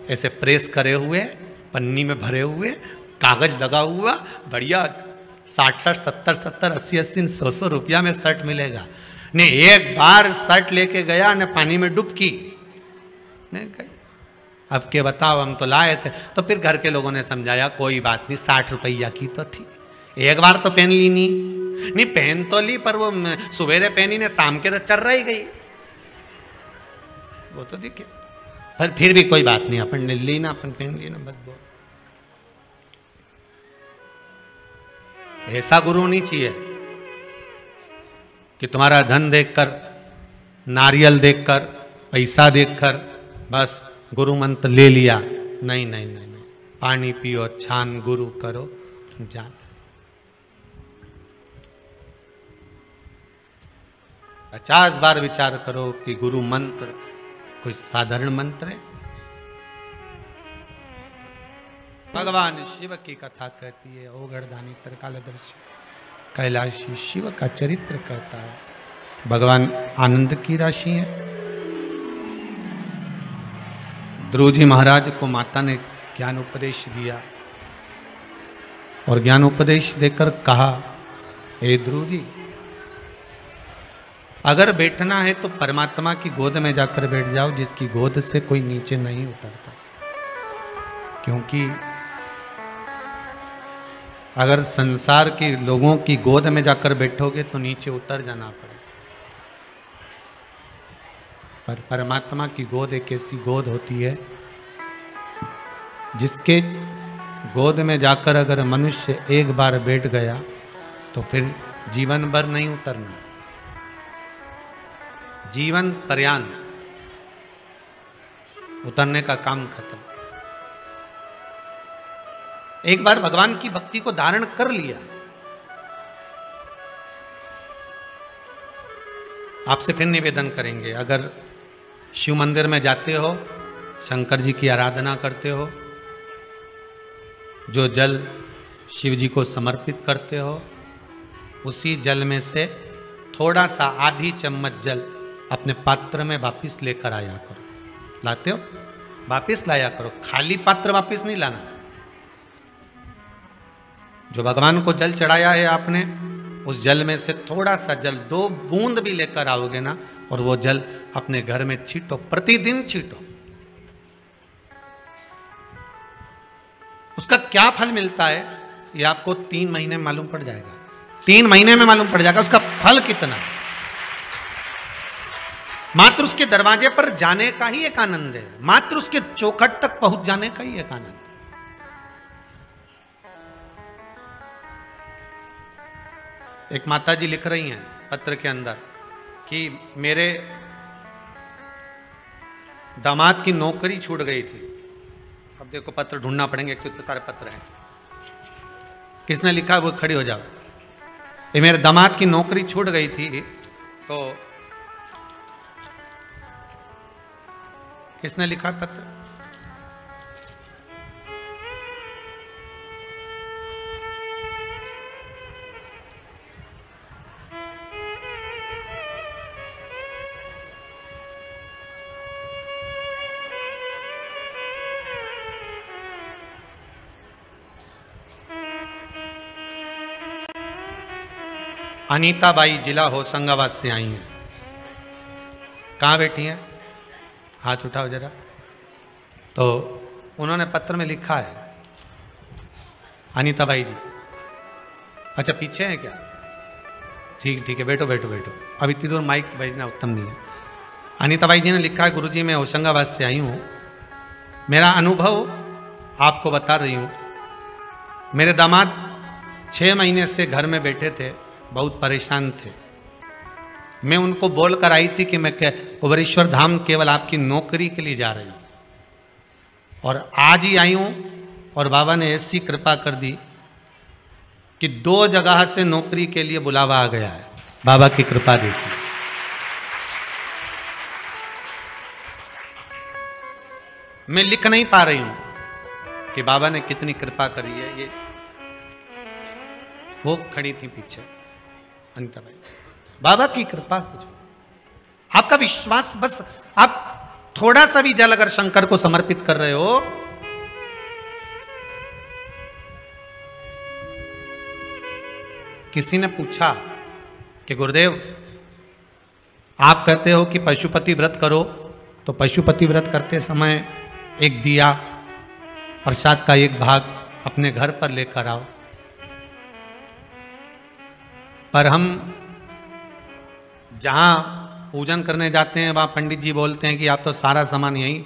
ऐसे प्रेस करे हुए, पन्नी में भरे हुए, कागज लगा हुआ, बढ़िया 60-60, 70-70, 80-80, 100-100 रुपया में शर्ट मिलेगा। ने एक बार शर्ट लेके गया ने पानी में डुबकी ने गई। अब के बताओ, हम तो लाए थे। तो फिर घर के लोगों ने समझाया कोई बात नहीं, 60 रुपया की तो थी, एक बार तो पहन ली नहीं पहन तो ली, पर वो सवेरे पहनी ने शाम के तो चल रही गई, वो तो दिखे। पर फिर भी कोई बात नहीं, अपन ने ली ना, अपन पहन ली ना, बस बहुत। ऐसा गुरु नहीं चाहिए कि तुम्हारा धन देखकर, नारियल देखकर, पैसा देखकर बस गुरु मंत्र ले लिया। नहीं नहीं नहीं नहीं, पानी पियो छान गुरु करो जान। 50 बार विचार करो कि गुरु मंत्र कोई साधारण मंत्र है। भगवान शिव की कथा कहती है, ओगढ़दानी त्रिकालदर्शी कैलाशी शिव का चरित्र कहता है। भगवान आनंद की राशि है। ध्रुव जी महाराज को माता ने ज्ञान उपदेश दिया और ज्ञान उपदेश देकर कहा, हे ध्रुव जी, अगर बैठना है तो परमात्मा की गोद में जाकर बैठ जाओ, जिसकी गोद से कोई नीचे नहीं उतरता। क्योंकि अगर संसार के लोगों की गोद में जाकर बैठोगे तो नीचे उतर जाना पड़ेगा। पर परमात्मा की गोद एक ऐसी गोद होती है जिसके गोद में जाकर अगर मनुष्य एक बार बैठ गया तो फिर जीवन भर नहीं उतरना, जीवन पर्यंत उतरने का काम खत्म। एक बार भगवान की भक्ति को धारण कर लिया, आपसे फिर निवेदन करेंगे, अगर शिव मंदिर में जाते हो, शंकर जी की आराधना करते हो, जो जल शिव जी को समर्पित करते हो, उसी जल में से थोड़ा सा आधी चम्मच जल अपने पात्र में वापिस लेकर आया करो। लाते हो वापिस लाया करो, खाली पात्र वापिस नहीं लाना। जो भगवान को जल चढ़ाया है आपने, उस जल में से थोड़ा सा जल 2 बूंद भी लेकर आओगे ना, और वो जल अपने घर में छींटो, प्रतिदिन छींटो, उसका क्या फल मिलता है ये आपको 3 महीने में मालूम पड़ जाएगा। 3 महीने में मालूम पड़ जाएगा उसका फल कितना। मात्र उसके दरवाजे पर जाने का ही एक आनंद है, मात्र उसके चौखट तक पहुंच जाने का ही एक आनंद। एक माता जी लिख रही हैं पत्र के अंदर कि मेरे दामाद की नौकरी छूट गई थी। अब देखो पत्र ढूंढना पड़ेंगे, एक तो इतने सारे पत्र हैं। किसने लिखा वो खड़ी हो जाओ। ये मेरे दामाद की नौकरी छूट गई थी, तो किसने लिखा पत्र? अनीता बाई जिला होशंगाबाद से आई हैं। कहाँ बैठी हैं? हाथ उठाओ जरा। तो उन्होंने पत्र में लिखा है, अनीता बाई जी। अच्छा पीछे है क्या? ठीक है, बैठो बैठो बैठो। अब इतनी दूर माइक भेजना उत्तम नहीं है। अनीता बाई जी ने लिखा है, गुरुजी मैं होशंगाबाद से आई हूँ, मेरा अनुभव आपको बता रही हूँ। मेरे दामाद 6 महीने से घर में बैठे थे, बहुत परेशान थे। मैं उनको बोल कर आई थी कि मैं कुबेरेश्वर धाम केवल आपकी नौकरी के लिए जा रही हूँ, और आज ही आई हूँ, और बाबा ने ऐसी कृपा कर दी कि 2 जगह से नौकरी के लिए बुलावा आ गया है। बाबा की कृपा देखी। मैं लिख नहीं पा रही हूँ कि बाबा ने कितनी कृपा करी है। ये वो खड़ी थी पीछे अनीता भाई। बाबा की कृपा कुछ, आपका विश्वास, बस आप थोड़ा सा भी जल अगर शंकर को समर्पित कर रहे हो, किसी ने पूछा कि गुरुदेव आप कहते हो कि पशुपति व्रत करो, तो पशुपति व्रत करते समय एक दिया प्रसाद का एक भाग अपने घर पर लेकर आओ। पर हम जहाँ पूजन करने जाते हैं वहाँ पंडित जी बोलते हैं कि आप तो सारा सामान यहीं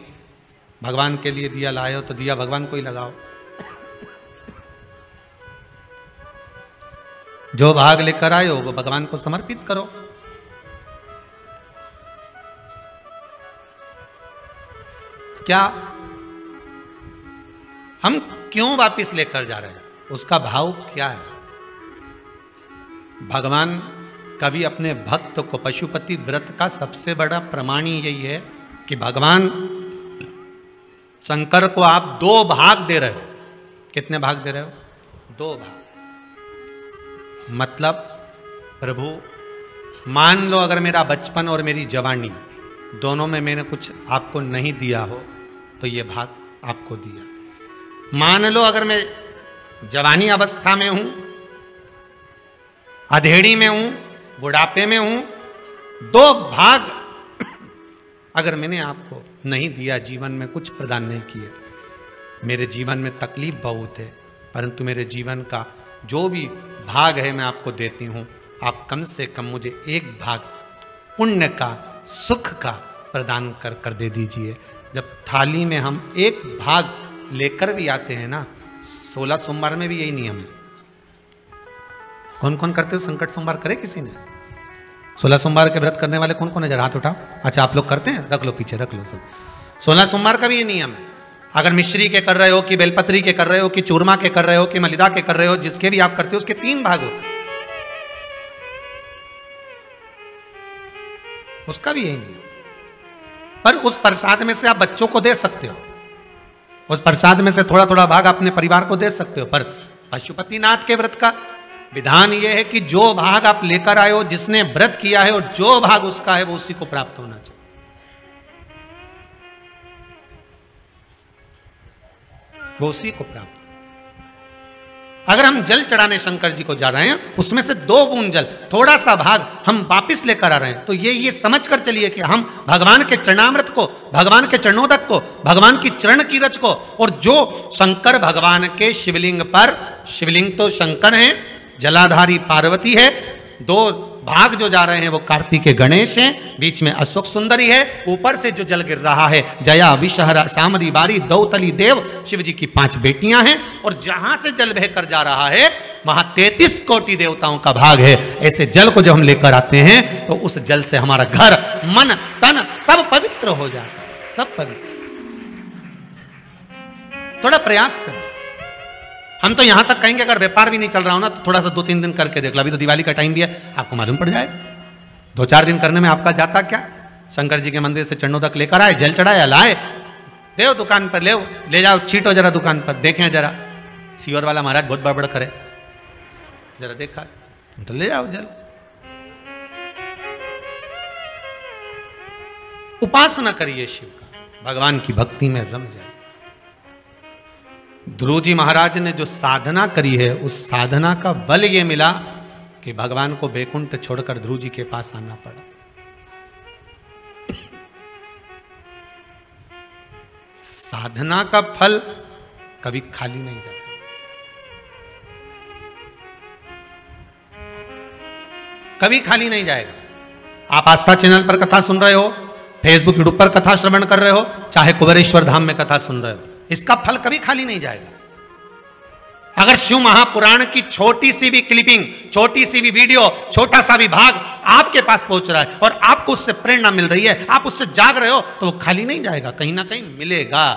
भगवान के लिए दिया लाए हो, तो दिया भगवान को ही लगाओ। जो भाग लेकर आए हो वो भगवान को समर्पित करो। क्या हम क्यों वापिस लेकर जा रहे हैं? उसका भाव क्या है? भगवान कभी अपने भक्त को, पशुपति व्रत का सबसे बड़ा प्रमाण ही यही है कि भगवान शंकर को आप 2 भाग दे रहे हो। कितने भाग दे रहे हो? 2 भाग। मतलब प्रभु मान लो अगर मेरा बचपन और मेरी जवानी दोनों में मैंने कुछ आपको नहीं दिया हो, तो ये भाग आपको दिया। मान लो अगर मैं जवानी अवस्था में हूं, अधेड़ी में हूं, बुढ़ापे में हूं, 2 भाग अगर मैंने आपको नहीं दिया, जीवन में कुछ प्रदान नहीं किया, मेरे जीवन में तकलीफ बहुत है, परंतु मेरे जीवन का जो भी भाग है मैं आपको देती हूं। आप कम से कम मुझे 1 भाग पुण्य का, सुख का प्रदान कर दे दीजिए। जब थाली में हम 1 भाग लेकर भी आते हैं ना, 16 सोमवार में भी यही नियम है। कौन कौन करते हो? संकट सोमवार करे किसी ने? 16 सोमवार के व्रत करने वाले कौन कौन है? जरा हाथ उठाओ। अच्छा आप लोग करते हैं? रख लो पीछे, रख लो सब। 16 सोमवार का भी ये नियम है। अगर मिश्री के कर रहे हो, कि बेलपत्री के कर रहे हो, कि चूरमा के कर रहे हो, कि मलिदा के कर रहे हो, जिसके भी आप करते हो उसके 3 भाग होते हैं। उसका भी यही नियम। पर उस प्रसाद में से आप बच्चों को दे सकते हो, उस प्रसाद में से थोड़ा थोड़ा भाग अपने परिवार को दे सकते हो। पर पशुपतिनाथ के व्रत का विधान यह है कि जो भाग आप लेकर आए हो, जिसने व्रत किया है, और जो भाग उसका है वो उसी को प्राप्त होना चाहिए। वो उसी को प्राप्त। अगर हम जल चढ़ाने शंकर जी को जा रहे हैं, उसमें से 2 बूंद जल, थोड़ा सा भाग हम वापिस लेकर आ रहे हैं, तो ये समझ कर चलिए कि हम भगवान के चरणामृत को, भगवान के चरणोदक को, भगवान की चरण की रच को, और जो शंकर भगवान के शिवलिंग पर, शिवलिंग तो शंकर हैं, जलाधारी पार्वती है, 2 भाग जो जा रहे हैं वो कार्तिकेय गणेश हैं, बीच में अशोक सुंदरी है, ऊपर से जो जल गिर रहा है जया विषहरा सामरी बारी दौतली देव शिव जी की 5 बेटियां हैं, और जहां से जल बहकर जा रहा है वहां 33 कोटि देवताओं का भाग है। ऐसे जल को जब हम लेकर आते हैं तो उस जल से हमारा घर, मन, तन सब पवित्र हो जाता है, सब पवित्र। थोड़ा प्रयास करें। हम तो यहां तक कहेंगे अगर व्यापार भी नहीं चल रहा हो ना तो थोड़ा सा 2-3 दिन करके देख लो। अभी तो दिवाली का टाइम भी है, आपको मालूम पड़ जाएगा। 2-4 दिन करने में आपका जाता क्या? शंकर जी के मंदिर से चरणोदक लेकर आए, जल चढ़ाया, लाए, ले दुकान पर, ले जाओ, छीटो जरा दुकान पर, देखें जरा सीवर वाला महाराज बहुत बड़बड़ करे, जरा देखा तो ले जाओ जल। उपासना करिए शिव का, भगवान की भक्ति में रम जाए। ध्रुव जी महाराज ने जो साधना करी है, उस साधना का बल ये मिला कि भगवान को बैकुंठ छोड़कर ध्रुव जी के पास आना पड़ा। साधना का फल कभी खाली नहीं जाता। कभी खाली नहीं जाएगा। आप आस्था चैनल पर कथा सुन रहे हो, फेसबुक यूट्यूब पर कथा श्रवण कर रहे हो, चाहे कुबेरेश्वर धाम में कथा सुन रहे हो, इसका फल कभी खाली नहीं जाएगा। अगर शिव महापुराण की छोटी सी भी क्लिपिंग, छोटी सी भी वीडियो, छोटा सा भी भाग आपके पास पहुंच रहा है और आपको उससे प्रेरणा मिल रही है, आप उससे जाग रहे हो, तो वो खाली नहीं जाएगा, कहीं ना कहीं मिलेगा,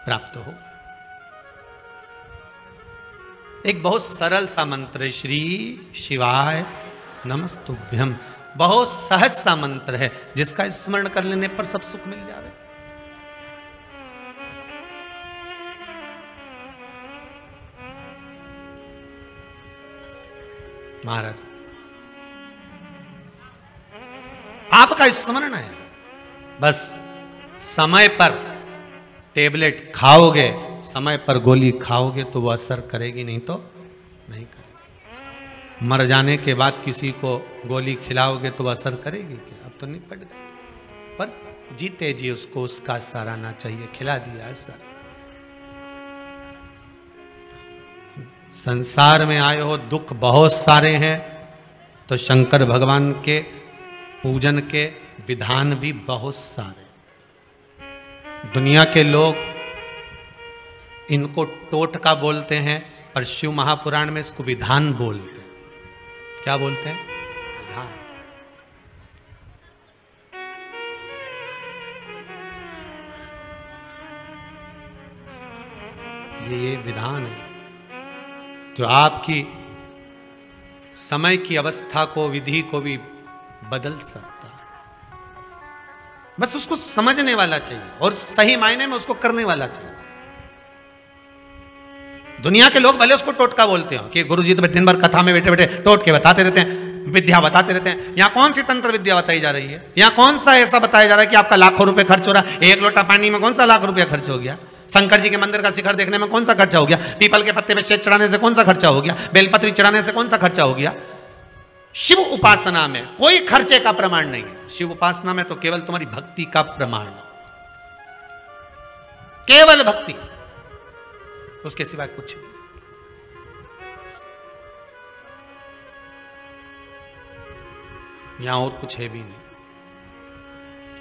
प्राप्त हो। एक बहुत सरल सा मंत्र है, श्री शिवाय नमस्तुभ्यम। बहुत सहज सा मंत्र है जिसका स्मरण कर लेने पर सब सुख मिल जावे। महाराज आपका स्मरण है, बस समय पर टेबलेट खाओगे, समय पर गोली खाओगे तो वो असर करेगी, नहीं तो नहीं करेगी। मर जाने के बाद किसी को गोली खिलाओगे तो वो असर करेगी क्या? अब तो निपट गए, पर जीते जी उसको उसका सराहना चाहिए, खिला दिया असर। संसार में आए हो, दुख बहुत सारे हैं, तो शंकर भगवान के पूजन के विधान भी बहुत सारे। दुनिया के लोग इनको टोटका बोलते हैं, पर शिव महापुराण में इसको विधान बोलते हैं। क्या बोलते हैं? विधान। ये विधान है जो आपकी समय की अवस्था को, विधि को भी बदल सकता है। बस उसको समझने वाला चाहिए और सही मायने में उसको करने वाला चाहिए। दुनिया के लोग भले उसको टोटका बोलते हो कि गुरुजी तो दिन भर कथा में बैठे बैठे टोटके बताते रहते हैं, विद्या बताते रहते हैं। यहां कौन सी तंत्र विद्या बताई जा रही है? यहां कौन सा ऐसा बताया जा रहा है कि आपका लाखों रुपए खर्च हो रहा है? 1 लोटा पानी में कौन सा लाख रुपया खर्च हो गया? शंकर जी के मंदिर का शिखर देखने में कौन सा खर्चा हो गया? पीपल के पत्ते पे शेष चढ़ाने से कौन सा खर्चा हो गया? बेलपत्री चढ़ाने से कौन सा खर्चा हो गया? शिव उपासना में कोई खर्चे का प्रमाण नहीं है। शिव उपासना में तो केवल तुम्हारी भक्ति का प्रमाण, केवल भक्ति, उसके सिवाय कुछ नहीं। यहां और कुछ है भी नहीं।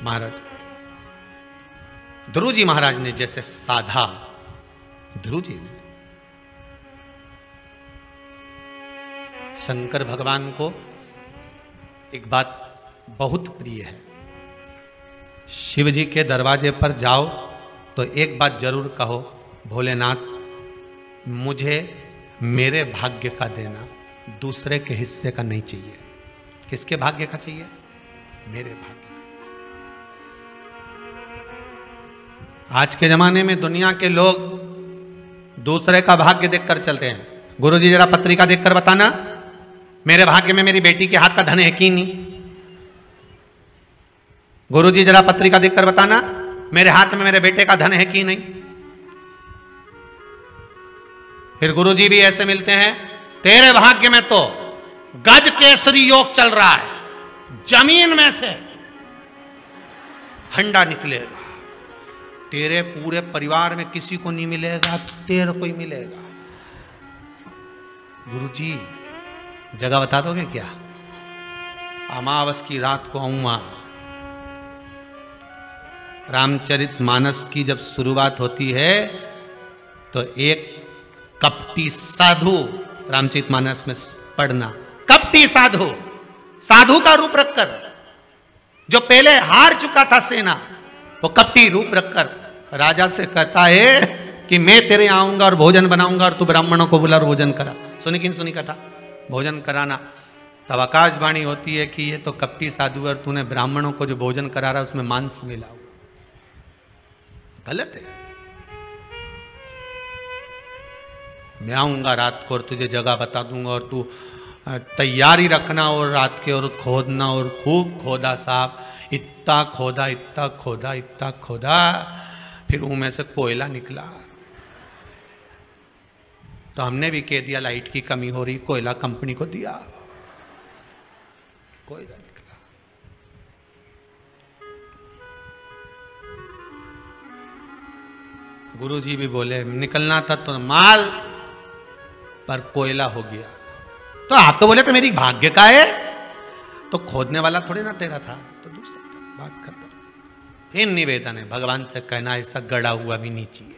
महाराज ध्रुव जी महाराज ने जैसे साधा, ध्रुव जी ने शंकर भगवान को एक बात बहुत प्रिय है, शिव जी के दरवाजे पर जाओ तो एक बात जरूर कहो, भोलेनाथ मुझे मेरे भाग्य का देना, दूसरे के हिस्से का नहीं चाहिए। किसके भाग्य का चाहिए? मेरे भाग्य का। आज के जमाने में दुनिया के लोग दूसरे का भाग्य देखकर चलते हैं। गुरुजी जरा पत्रिका देखकर बताना, मेरे भाग्य में मेरी बेटी के हाथ का धन है कि नहीं? गुरुजी जरा पत्रिका देखकर बताना, मेरे हाथ में मेरे बेटे का धन है कि नहीं? फिर गुरुजी भी ऐसे मिलते हैं, तेरे भाग्य में तो गज केसरी योग चल रहा है, जमीन में से हंडा निकलेगा, तेरे पूरे परिवार में किसी को नहीं मिलेगा, तेरे को ही मिलेगा। गुरुजी जगह बता दोगे क्या? अमावस की रात को आऊंगा। रामचरितमानस की जब शुरुआत होती है तो एक कपटी साधु, रामचरितमानस में पढ़ना, कपटी साधु, साधु का रूप रखकर, जो पहले हार चुका था सेना, वो कपटी रूप रखकर राजा से कहता है कि मैं तेरे आऊंगा और भोजन बनाऊंगा और तू ब्राह्मणों को बुला और भोजन करा। सुनी कि नहीं सुनी कथा? भोजन कराना। तब आकाशवाणी होती है कि ये तो कपटी साधु और तूने ब्राह्मणों को जो भोजन करा रहा उसमें मांस मिला। गलत है। मैं आऊंगा रात को और तुझे जगह बता दूंगा और तू तैयारी रखना, और रात के और खोदना, और खूब खोदा साहब, इतना खोदा, इतना खोदा, इतना खोदा, फिर उनमें से कोयला निकला। तो हमने भी कह दिया लाइट की कमी हो रही, कोयला कंपनी को दिया, कोयला निकला। गुरुजी भी बोले निकलना था तो माल, पर कोयला हो गया। तो आप तो बोले तो मेरी भाग्य का है, तो खोदने वाला थोड़ी ना तेरा था, तो दूसरा था, बात खत्म। फिर निवेदन है भगवान से कहना ऐसा गड़ा हुआ भी नहीं चाहिए।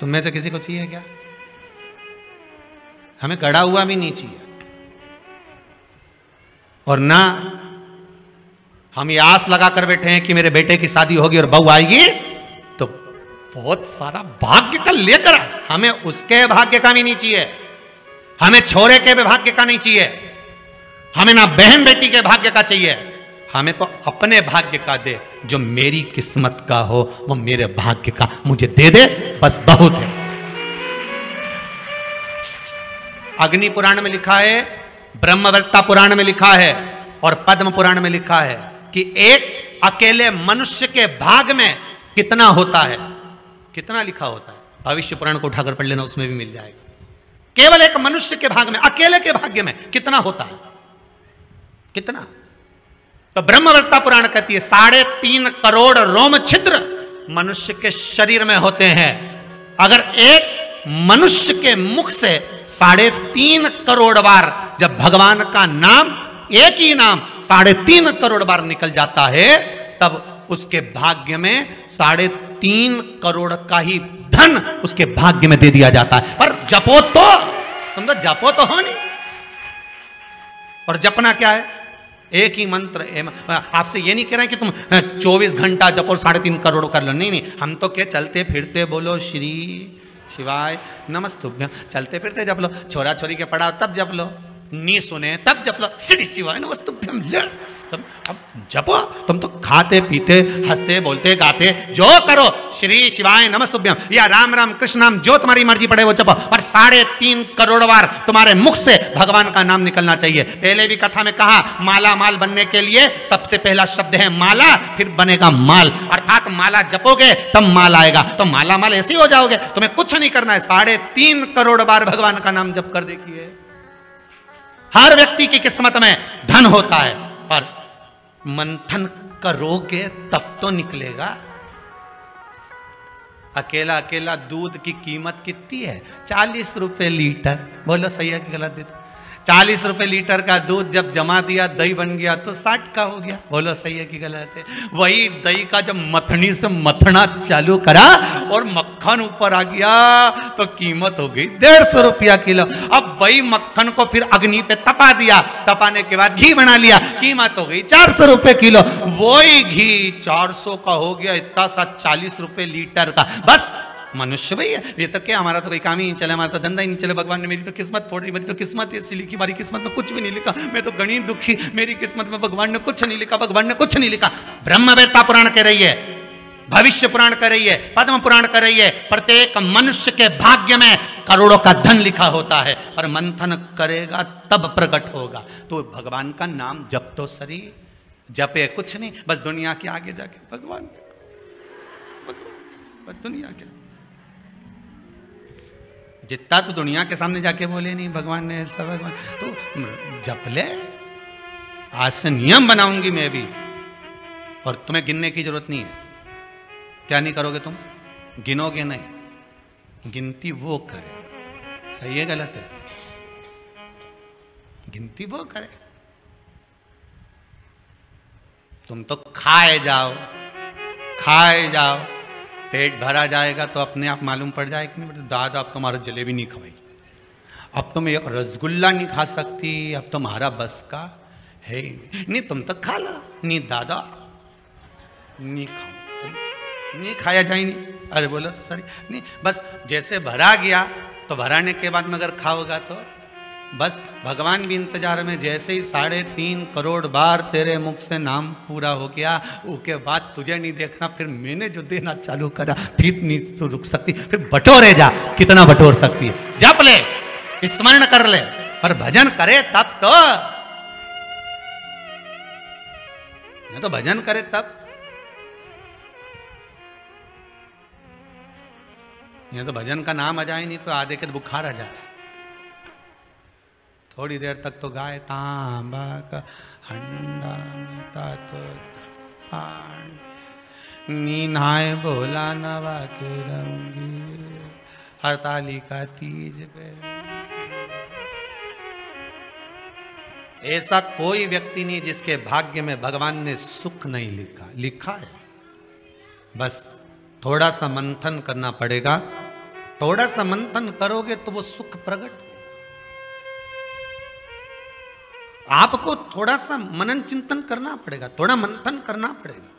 तुम में से किसी को चाहिए क्या? हमें गड़ा हुआ भी नहीं चाहिए। और ना हम ये आस लगा कर बैठे हैं कि मेरे बेटे की शादी होगी और बहू आएगी तो बहुत सारा भाग्य का लेकर, हमें उसके भाग्य का भी नहीं चाहिए, हमें छोरे के भी भाग्य का नहीं चाहिए, हमें ना बहन बेटी के भाग्य का चाहिए, हमें तो अपने भाग्य का दे। जो मेरी किस्मत का हो वो मेरे भाग्य का मुझे दे दे, बस बहुत है। अग्नि पुराण में लिखा है, ब्रह्मवृत्ता पुराण में लिखा है और पद्म पुराण में लिखा है कि एक अकेले मनुष्य के भाग में कितना होता है, कितना लिखा होता है। भविष्य पुराण को उठाकर पढ़ लेना, उसमें भी मिल जाएगा। केवल एक मनुष्य के भाग में, अकेले के भाग्य में कितना होता है, कितना। तो ब्रह्मवृत्ता पुराण कहती है 3.5 करोड़ रोम छिद्र मनुष्य के शरीर में होते हैं। अगर एक मनुष्य के मुख से 3.5 करोड़ बार जब भगवान का नाम, एक ही नाम 3.5 करोड़ बार निकल जाता है, तब उसके भाग्य में 3.5 करोड़ का ही धन उसके भाग्य में दे दिया जाता है। पर जपो तो, तुम तो जपो तो हो नहीं। और जपना क्या है? एक ही मंत्र। आपसे ये नहीं कह रहे हैं कि तुम 24 घंटा जपो 3.5 करोड़ कर लो, नहीं नहीं। हम तो क्या चलते फिरते बोलो श्री शिवाय नमस्तुभ्यं, चलते फिरते जप लो। छोरा छोरी के पढ़ाओ तब जप लो, नी सुने तब जप लो, श्री शिवाय नमस्तुभ्यं। अब जपो, तुम तो खाते पीते हंसते बोलते गाते जो करो, श्री शिवाय नमस्तुभ्यं या राम राम कृष्ण नाम जो तुम्हारी मर्जी पड़े वो जपो, पर 3.5 करोड़ बार तुम्हारे मुख से भगवान का नाम निकलना चाहिए। पहले भी कथा में कहा, माला माल बनने के लिए सबसे पहला शब्द है माला, फिर बनेगा माल, अर्थात माला जपोगे तब माल आएगा। तो माला माल ऐसे ही हो जाओगे, तुम्हें कुछ नहीं करना है। 3.5 करोड़ बार भगवान का नाम जप कर देखिए, हर व्यक्ति की किस्मत में धन होता है। पर मंथन करोगे तब तो निकलेगा। अकेला अकेला दूध की कीमत कितनी है? 40 रुपए लीटर। बोलो सही है कि गलत? 40 रुपए लीटर का दूध जब जमा दिया, दही बन गया तो 60 का हो गया। बोलो सही है कि गलत है? वही दही का जब मथनी से मथना चालू करा और मक्खन ऊपर आ गया तो कीमत हो गई 150 रुपया किलो। अब वही मक्खन को फिर अग्नि पे तपा दिया, तपाने के बाद घी बना लिया, कीमत हो गई 400 रुपए किलो। वही घी 400 का हो गया, इतना सा 40 रुपए लीटर का। बस मनुष्य भैया, ये तो क्या, हमारा तो कोई काम ही नहीं चले, हमारा तो धंधा ही नहीं चले। भगवान ने मेरी तो किस्मत फोड़ दी, मेरी तो किस्मत ऐसी लिखी, हमारी किस्मत में कुछ भी नहीं लिखा, मैं तो गणी दुखी, मेरी किस्मत में भगवान ने कुछ नहीं लिखा, भगवान ने कुछ नहीं लिखा। ब्रह्मवेत्ता पुराण कह रही है, भविष्य पुराण कह रही है, पद्म पुराण कह रही है, प्रत्येक मनुष्य के भाग्य में करोड़ों का धन लिखा होता है, पर मंथन करेगा तब प्रकट होगा। तो भगवान का नाम जप तो सरी, जपे कुछ नहीं, बस दुनिया के आगे जाके भगवान, बस दुनिया के। जितना तो दुनिया के सामने जाके बोले नहीं भगवान ने ऐसा, भगवान तो जप ले। आज से नियम बनाऊंगी मैं भी, और तुम्हें गिनने की जरूरत नहीं है। क्या नहीं करोगे तुम? गिनोगे नहीं, गिनती वो करे। सही है गलत है? गिनती वो करे। तुम तो खाए जाओ, खाए जाओ, पेट भरा जाएगा तो अपने आप मालूम पड़ जाए कि नहीं, दादा अब तुम्हारा जलेबी नहीं खवाई, अब तुम एक रसगुल्ला नहीं खा सकती, अब तुम्हारा बस का है नहीं, तुम तो खा ला। नहीं दादा नहीं खाओ, तुम नहीं खाया जाए नहीं। अरे बोलो तो सही नहीं, बस जैसे भरा गया तो भराने के बाद में अगर खाओगा तो बस भगवान भी इंतजार में। जैसे ही 3.5 करोड़ बार तेरे मुख से नाम पूरा हो गया, उसके बाद तुझे नहीं देखना, फिर मैंने जो देना चालू करा फिर नहीं तो रुक सकती, फिर बटोरे जा, कितना बटोर सकती है। जप ले, स्मरण कर ले, पर भजन करे तब तो, तो भजन करे तब। ये तो भजन का नाम आ जाए नहीं तो आधे के तो बुखार आ जाए। थोड़ी देर तक तो गाय तांबा का हंडा में तो नीनाए बोला नवा के रंगी हरतालिका तीज पे। ऐसा कोई व्यक्ति नहीं जिसके भाग्य में भगवान ने सुख नहीं लिखा। लिखा है, बस थोड़ा सा मंथन करना पड़ेगा। थोड़ा सा मंथन करोगे तो वो सुख प्रकट। आपको थोड़ा सा मनन चिंतन करना पड़ेगा, थोड़ा मंथन करना पड़ेगा।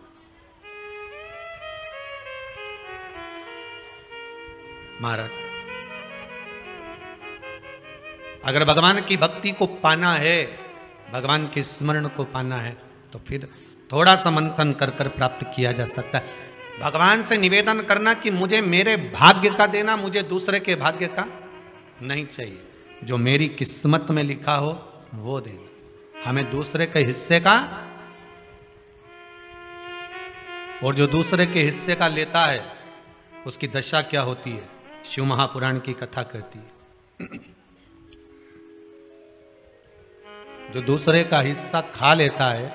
महाराज, अगर भगवान की भक्ति को पाना है, भगवान के स्मरण को पाना है, तो फिर थोड़ा सा मंथन कर कर प्राप्त किया जा सकता है। भगवान से निवेदन करना कि मुझे मेरे भाग्य का देना, मुझे दूसरे के भाग्य का नहीं चाहिए। जो मेरी किस्मत में लिखा हो वो देना, हमें दूसरे के हिस्से का। और जो दूसरे के हिस्से का लेता है उसकी दशा क्या होती है, शिव महापुराण की कथा कहती है। जो दूसरे का हिस्सा खा लेता है,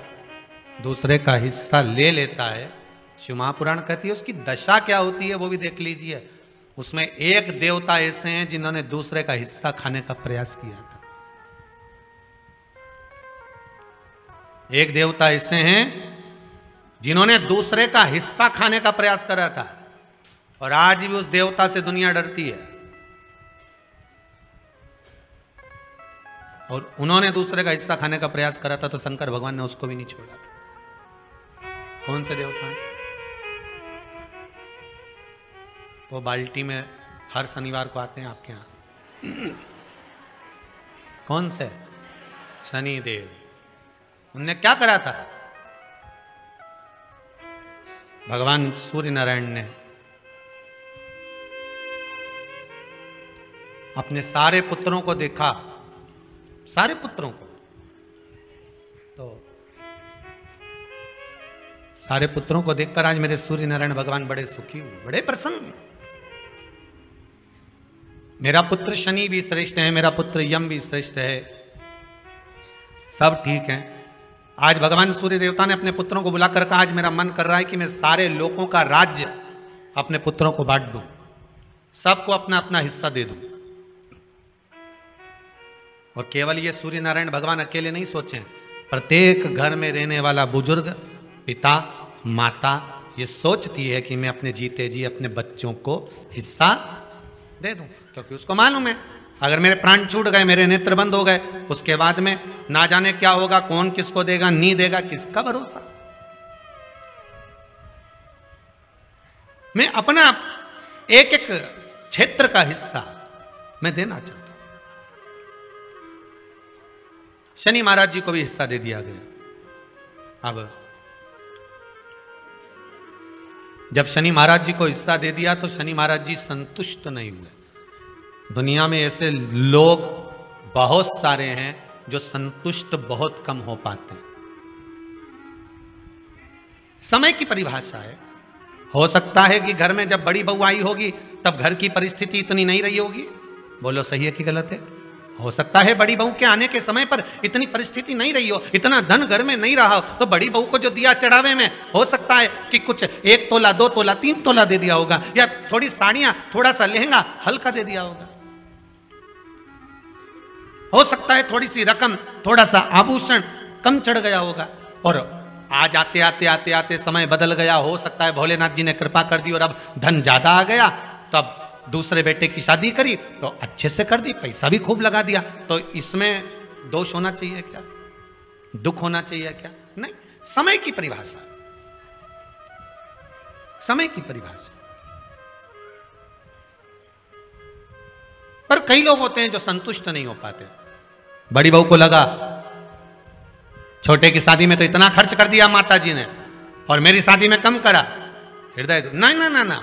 दूसरे का हिस्सा ले लेता है, शिव महापुराण कहती है उसकी दशा क्या होती है वो भी देख लीजिए। उसमें एक देवता ऐसे हैं जिन्होंने दूसरे का हिस्सा खाने का प्रयास किया था। एक देवता ऐसे हैं जिन्होंने दूसरे का हिस्सा खाने का प्रयास करा था, और आज भी उस देवता से दुनिया डरती है। और उन्होंने दूसरे का हिस्सा खाने का प्रयास करा था तो शंकर भगवान ने उसको भी नहीं छोड़ा था। कौन से देवता हैं? वो बाल्टी में हर शनिवार को आते हैं आपके यहां। कौन से? शनि देव। उनने क्या करा था? भगवान सूर्य नारायण ने अपने सारे पुत्रों को देखा, सारे पुत्रों को, तो सारे पुत्रों को देखकर आज मेरे सूर्य नारायण भगवान बड़े सुखी हुए, बड़े प्रसन्न। मेरा पुत्र शनि भी श्रेष्ठ है, मेरा पुत्र यम भी श्रेष्ठ है, सब ठीक है। आज भगवान सूर्य देवता ने अपने पुत्रों को बुलाकर कहा, आज मेरा मन कर रहा है कि मैं सारे लोगों का राज्य अपने पुत्रों को बांट दूं, सबको अपना अपना हिस्सा दे दूं। और केवल ये सूर्य नारायण भगवान अकेले नहीं सोचे, प्रत्येक घर में रहने वाला बुजुर्ग, पिता, माता ये सोचती है कि मैं अपने जीते जी अपने बच्चों को हिस्सा दे दूं, क्योंकि उसको मालूम है अगर मेरे प्राण छूट गए, मेरे नेत्र बंद हो गए, उसके बाद में ना जाने क्या होगा, कौन किसको देगा, नहीं देगा, किसका भरोसा। मैं अपना एक एक क्षेत्र का हिस्सा मैं देना चाहता हूं। शनि महाराज जी को भी हिस्सा दे दिया गया। अब जब शनि महाराज जी को हिस्सा दे दिया तो शनि महाराज जी संतुष्ट नहीं हुए। दुनिया में ऐसे लोग बहुत सारे हैं जो संतुष्ट बहुत कम हो पाते हैं। समय की परिभाषा है। हो सकता है कि घर में जब बड़ी बहू आई होगी तब घर की परिस्थिति इतनी नहीं रही होगी, बोलो सही है कि गलत है? हो सकता है बड़ी बहू के आने के समय पर इतनी परिस्थिति नहीं रही हो, इतना धन घर में नहीं रहा हो, तो बड़ी बहू को जो दिया चढ़ावे में हो सकता है कि कुछ 1 तोला 2 तोला 3 तोला दे दिया होगा, या थोड़ी साड़ियां थोड़ा सा लहंगा हल्का दे दिया होगा। हो सकता है थोड़ी सी रकम थोड़ा सा आभूषण कम चढ़ गया होगा। और आज आते आते आते आते समय बदल गया, हो सकता है भोलेनाथ जी ने कृपा कर दी और अब धन ज्यादा आ गया, तब दूसरे बेटे की शादी करी तो अच्छे से कर दी, पैसा भी खूब लगा दिया, तो इसमें दोष होना चाहिए क्या? दुख होना चाहिए क्या? नहीं, समय की परिभाषा, समय की परिभाषा। पर कई लोग होते हैं जो संतुष्ट नहीं हो पाते। बड़ी बहू को लगा छोटे की शादी में तो इतना खर्च कर दिया माता जी ने और मेरी शादी में कम करा, हृदय नहीं ना ना ना।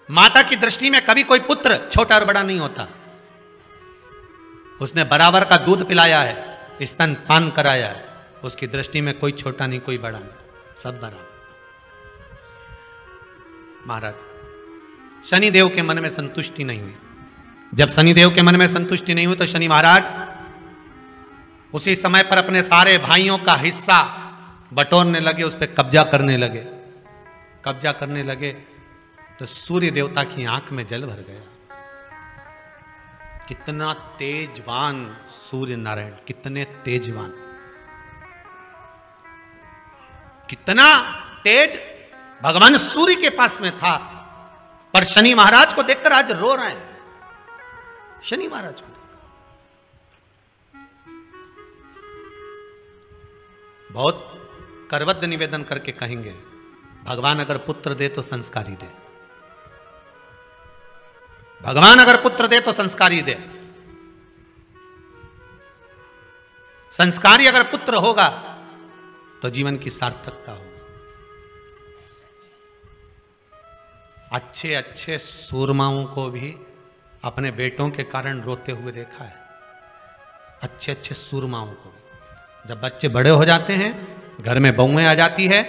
माता की दृष्टि में कभी कोई पुत्र छोटा और बड़ा नहीं होता। उसने बराबर का दूध पिलाया है, स्तन पान कराया है, उसकी दृष्टि में कोई छोटा नहीं कोई बड़ा नहीं, सब बराबर। महाराज शनिदेव के मन में संतुष्टि नहीं हुई। जब शनिदेव के मन में संतुष्टि नहीं हुई तो शनि महाराज उसी समय पर अपने सारे भाइयों का हिस्सा बटोरने लगे, उस पर कब्जा करने लगे। कब्जा करने लगे तो सूर्य देवता की आंख में जल भर गया। कितना तेजवान सूर्य नारायण, कितने तेजवान, कितना तेज भगवान सूर्य के पास में था। पर शनि महाराज को देखकर आज रो रहे हैं। शनि महाराज को देखकर बहुत करबद्ध निवेदन करके कहेंगे, भगवान अगर पुत्र दे तो संस्कारी दे, भगवान अगर पुत्र दे तो संस्कारी दे। संस्कारी अगर पुत्र होगा तो जीवन की सार्थकता होगी। अच्छे अच्छे सूरमाओं को भी अपने बेटों के कारण रोते हुए देखा है। अच्छे अच्छे सूरमाओं को भी जब बच्चे बड़े हो जाते हैं, घर में बहुएं आ जाती है,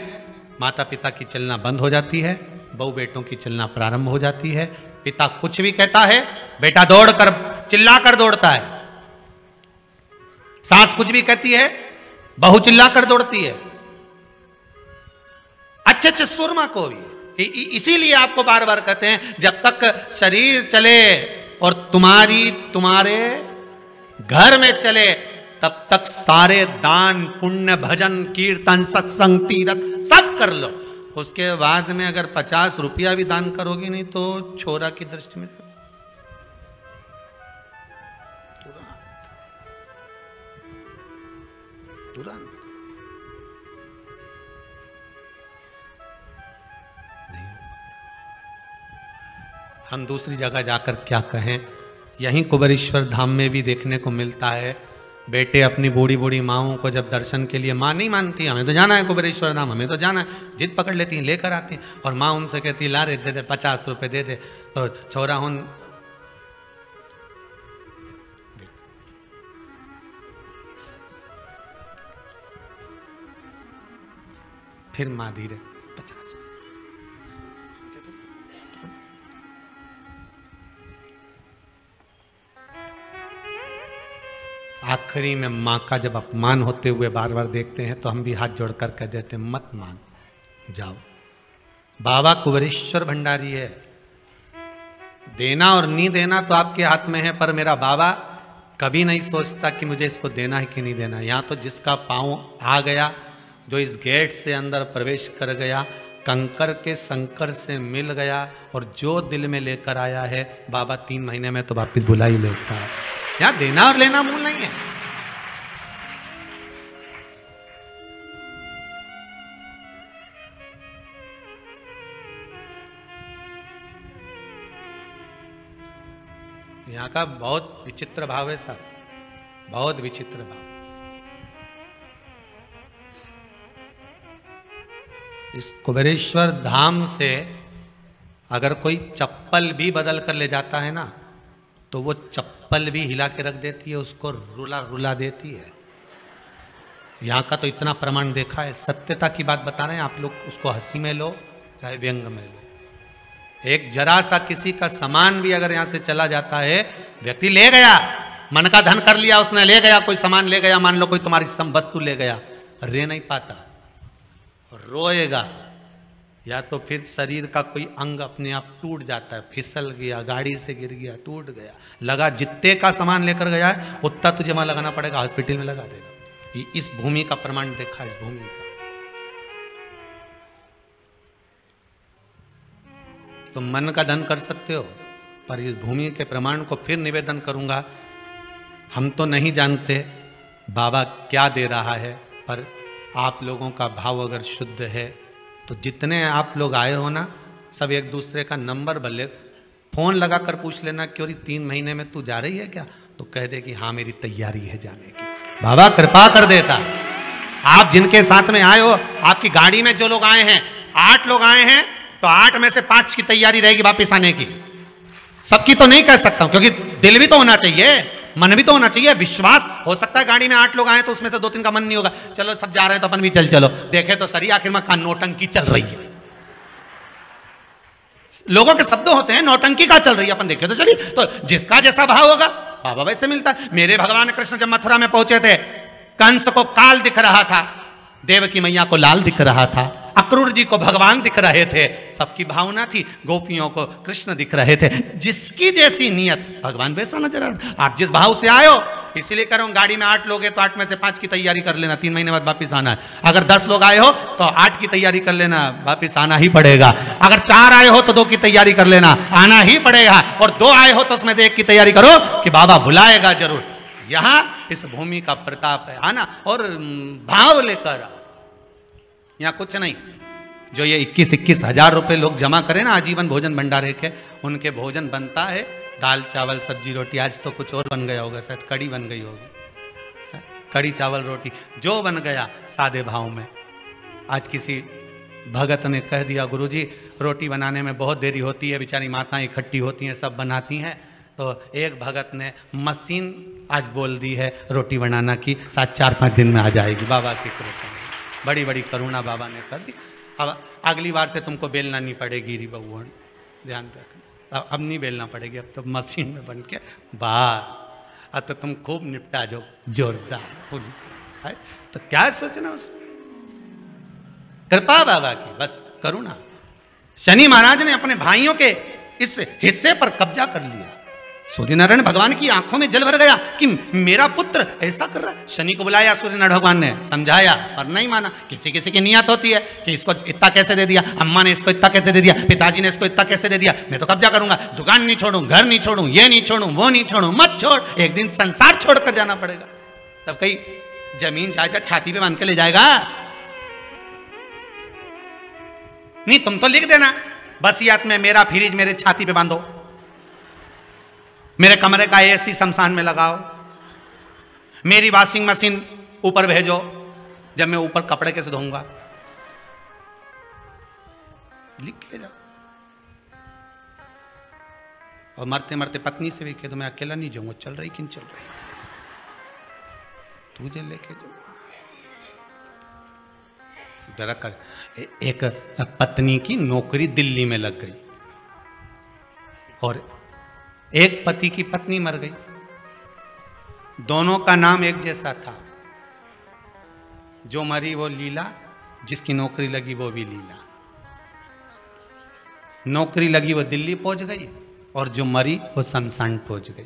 माता पिता की चलना बंद हो जाती है, बहू बेटों की चलना प्रारंभ हो जाती है। पिता कुछ भी कहता है, बेटा दौड़ कर चिल्ला कर दौड़ता है। सास कुछ भी कहती है, बहू चिल्ला कर दौड़ती है। अच्छे अच्छे सूरमा को भी इसीलिए आपको बार बार कहते हैं, जब तक शरीर चले और तुम्हारे घर में चले, तब तक सारे दान पुण्य भजन कीर्तन सत्संग तीर्थ सब कर लो। उसके बाद में अगर 50 रुपया भी दान करोगी नहीं तो छोरा की दृष्टि में तुरंत हम दूसरी जगह जाकर क्या कहें। यहीं कुबेरेश्वर धाम में भी देखने को मिलता है, बेटे अपनी बूढ़ी बूढ़ी माओं को जब दर्शन के लिए, माँ नहीं मानती, हमें तो जाना है कुबेरेश्वर धाम, हमें तो जाना है, जिद पकड़ लेती हैं, लेकर आती हैं, और माँ उनसे कहती ला रे दे दे 50 रुपये दे दे, तो छोरा हूं फिर माँ धीरे 50। आखिरी में माँ का जब अपमान होते हुए बार बार देखते हैं तो हम भी हाथ जोड़कर कह देते हैं, मत मांग, जाओ। बाबा कुबेरेश्वर भंडारी है, देना और नहीं देना तो आपके हाथ में है, पर मेरा बाबा कभी नहीं सोचता कि मुझे इसको देना है कि नहीं देना। यहाँ तो जिसका पाँव आ गया, जो इस गेट से अंदर प्रवेश कर गया, कंकर के संकर से मिल गया, और जो दिल में लेकर आया है बाबा 3 महीने में तो वापिस बुला ही लेता है। यहाँ देना और लेना मूल नहीं है। यहाँ का बहुत विचित्र भाव है साहब, बहुत विचित्र भाव। इस कुबेरेश्वर धाम से अगर कोई चप्पल भी बदल कर ले जाता है ना, तो वो चप्पल भी हिला के रख देती है, उसको रुला रुला देती है। यहाँ का तो इतना प्रमाण देखा है, सत्यता की बात बता रहे हैं आप लोग, उसको हंसी में लो चाहे व्यंग में लो। एक जरा सा किसी का सामान भी अगर यहां से चला जाता है, व्यक्ति ले गया, मन का धन कर लिया उसने, ले गया, कोई सामान ले गया, मान लो कोई तुम्हारी वस्तु ले गया, रह नहीं पाता, रोएगा, या तो फिर शरीर का कोई अंग अपने आप टूट जाता है, फिसल गया, गाड़ी से गिर गया, टूट गया, लगा जितने का सामान लेकर गया है उतना तुझे वहां लगाना पड़ेगा, हॉस्पिटल में लगा देगा। इस भूमि का प्रमाण देखा, इस भूमि का। तुम मन का धन कर सकते हो, पर इस भूमि के प्रमाण को फिर निवेदन करूंगा। हम तो नहीं जानते बाबा क्या दे रहा है, पर आप लोगों का भाव अगर शुद्ध है तो जितने आप लोग आए हो ना, सब एक दूसरे का नंबर बदले, फोन लगा कर पूछ लेना क्यों 3 महीने में तू जा रही है क्या, तो कह दे कि हाँ मेरी तैयारी है जाने की। बाबा कृपा कर देता। आप जिनके साथ में आए हो, आपकी गाड़ी में जो लोग आए हैं, 8 लोग आए हैं, तो 8 में से 5 की तैयारी रहेगी वापिस आने की। सबकी तो नहीं कह सकता हूं, क्योंकि दिल भी तो होना चाहिए, मन भी तो होना चाहिए, विश्वास। हो सकता है गाड़ी में 8 लोग आए तो उसमें से 2-3 का मन नहीं होगा, चलो सब जा रहे हैं तो अपन भी चलो। देखे तो सही आखिर में कहां नौटंकी चल रही है। लोगों के शब्द होते हैं, नौटंकी का चल रही है, अपन देखे तो चलिए। तो जिसका जैसा भाव होगा बाबा वैसे मिलता है। मेरे भगवान कृष्ण जब मथुरा में पहुंचे थे, कंस को काल दिख रहा था, देवकी मैया को लाल दिख रहा था, अक्रूर जी को भगवान दिख रहे थे, सबकी भावना थी, गोपियों को कृष्ण दिख रहे थे। जिसकी जैसी नियत भगवान वैसा नजर आ रहा। आप जिस भाव से आए हो, इसीलिए कह रहा हूं, गाड़ी में 8 लोग हैं तो 8 में से 5 की तैयारी कर लेना, 3 महीने बाद वापिस आना है। अगर 10 लोग आए हो तो 8 की तैयारी कर लेना, वापिस आना ही पड़ेगा। अगर 4 आए हो तो 2 की तैयारी कर लेना, आना ही पड़ेगा। और 2 आए हो तो उसमें से 1 की तैयारी करो कि बाबा बुलाएगा जरूर। यहां इस भूमि का प्रताप है, आना और भाव लेकर। यहां कुछ नहीं, जो ये 21-21 हजार रुपए लोग जमा करें ना आजीवन भोजन भंडारे के, उनके भोजन बनता है दाल चावल सब्जी रोटी। आज तो कुछ और बन गया होगा, शायद कड़ी बन गई होगी, कड़ी चावल रोटी जो बन गया सादे भाव में। आज किसी भगत ने कह दिया, गुरुजी रोटी बनाने में बहुत देरी होती है, बेचारी माताएं इकट्ठी होती हैं, सब बनाती हैं। तो एक भगत ने मशीन आज बोल दी है रोटी बनाना की, 4-5 दिन में आ जाएगी। बाबा की कृपा, बड़ी बड़ी करुणा बाबा ने कर दी। अब अगली बार से तुमको बेलना नहीं पड़ेगी री बबुआ, ध्यान रखना। अब नहीं बेलना पड़ेगी, अब तो मशीन में बन के बाहर। अब तो तुम खूब निपटा जो जोरदार है। तो क्या सोचना उसमें, कृपा बाबा की, बस करुणा। शनि महाराज ने अपने भाइयों के इस हिस्से पर कब्जा कर लिया। सूर्यनारायण भगवान की आंखों में जल भर गया कि मेरा पुत्र ऐसा कर रहा है। शनि को बुलाया सूर्यनारायण भगवान ने, समझाया पर नहीं माना। किसी किसी की नियत होती है कि इसको इतना कैसे दे दिया, अम्मा ने इसको इतना कैसे दे दिया, पिताजी ने इसको इतना कैसे दे दिया, मैं तो कब्जा करूंगा, दुकान नहीं छोड़ू, घर नहीं छोड़ू, ये नहीं छोड़ू, वो नहीं छोड़ू। मत छोड़, एक दिन संसार छोड़कर जाना पड़ेगा। तब कहीं जमीन जायदाद छाती पे बांध के ले जाएगा नहीं। तुम तो लिख देना वसीयत में, मेरा फ्रिज मेरे छाती पे बांधो, मेरे कमरे का एसी शमशान में लगाओ, मेरी वॉशिंग मशीन ऊपर भेजो, जब मैं ऊपर कपड़े कैसे धोऊंगा, लिख के जाओ। और मरते मरते पत्नी से भी कह दो, मैं अकेला नहीं जाऊंगा, चल रही कि नहीं चल रही, तुझे लेके जाऊंगा। जरा कर। एक पत्नी की नौकरी दिल्ली में लग गई और एक पति की पत्नी मर गई। दोनों का नाम एक जैसा था। जो मरी वो लीला, जिसकी नौकरी लगी वो भी लीला। नौकरी लगी वो दिल्ली पहुंच गई और जो मरी वो शमशान पहुंच गई।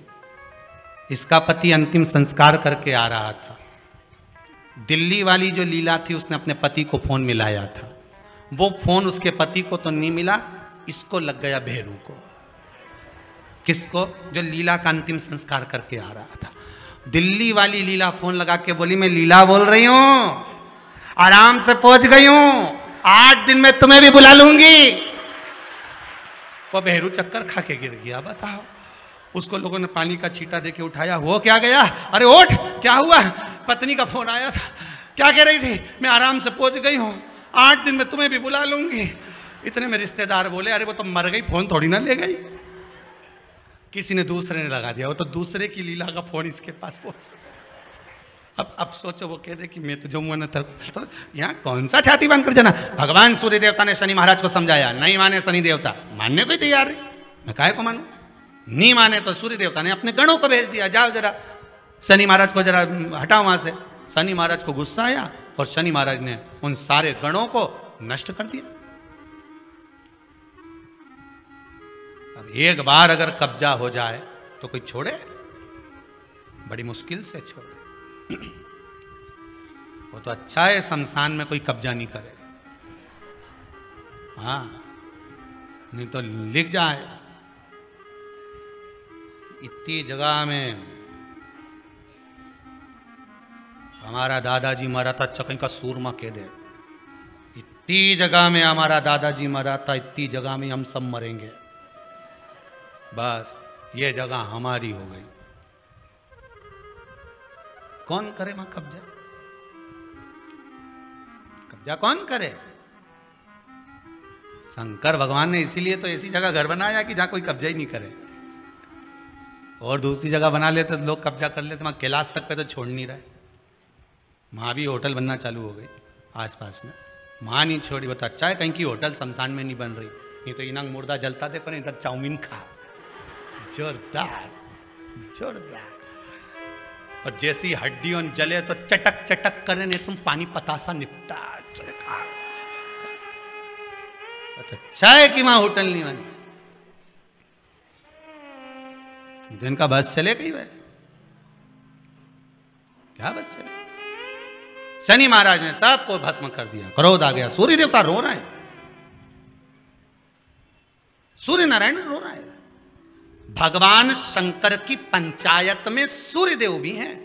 इसका पति अंतिम संस्कार करके आ रहा था। दिल्ली वाली जो लीला थी उसने अपने पति को फोन मिलाया था। वो फोन उसके पति को तो नहीं मिला, इसको लग गया भेरू को। किसको? जो लीला का अंतिम संस्कार करके आ रहा था। दिल्ली वाली लीला फोन लगा के बोली, मैं लीला बोल रही हूं, आराम से पहुंच गई हूं, 8 दिन में तुम्हें भी बुला लूंगी। वो भेरू चक्कर खा के गिर गया। बताओ, उसको लोगों ने पानी का छींटा देके उठाया। हो क्या गया? अरे उठ, क्या हुआ? पत्नी का फोन आया था। क्या कह रही थी? मैं आराम से पहुंच गई हूं, 8 दिन में तुम्हें भी बुला लूंगी। इतने में रिश्तेदार बोले, अरे वो तो मर गई, फोन थोड़ी ना ले गई। किसी ने दूसरे ने लगा दिया, वो तो दूसरे की लीला का फोन इसके पास पहुंच। अब सोचो वो कह दे कि मैं तो जमुआ न तर, तो यहाँ कौन सा छाती बांध कर जाना। भगवान सूर्य देवता ने शनि महाराज को समझाया, नहीं माने शनि देवता, मानने को ही तैयार नहीं, मैं काहे को मानूं। नहीं माने तो सूर्य देवता ने अपने गणों को भेज दिया, जाओ जरा शनि महाराज को जरा हटाओ वहां से। शनि महाराज को गुस्सा आया और शनि महाराज ने उन सारे गणों को नष्ट कर दिया। अब एक बार अगर कब्जा हो जाए तो कोई छोड़े, बड़ी मुश्किल से छोड़े। वो तो अच्छा है शमशान में कोई कब्जा नहीं करे, हाँ, नहीं तो लिख जाए इतनी जगह में हमारा दादाजी मरा था, अच्छा कहीं का सूरमा कह दे, इतनी जगह में हमारा दादाजी मरा था, इतनी जगह में हम सब मरेंगे, बस ये जगह हमारी हो गई। कौन करे वहां कब्जा? कब्जा कौन करे? शंकर भगवान ने इसीलिए तो ऐसी जगह घर बनाया कि जहां कोई कब्जा ही नहीं करे। और दूसरी जगह बना लेते तो लोग कब्जा कर लेते, वहां कैलाश तक पे तो छोड़ नहीं रहे। वहां भी होटल बनना चालू हो गई आसपास में, वहां नहीं छोड़ी। वो तो अच्छा है कहीं की होटल शमशान में नहीं बन रही, नहीं तो इनांग मुर्दा जलता दे पर इधर चाउमीन खा, जोरदार जोरदार। और जैसी हड्डियों जले तो चटक चटक करे, नहीं तुम पानी पतासा निपटा चले खा। तो अच्छा है कि वहां होटल नहीं बनी। दिन का बस चले कहीं वह, क्या बस चले। शनि महाराज ने सबको भस्म कर दिया, क्रोध आ गया, सूर्य देवता रो रहे हैं, सूर्य नारायण रो रहा है। भगवान शंकर की पंचायत में सूर्य देव भी हैं,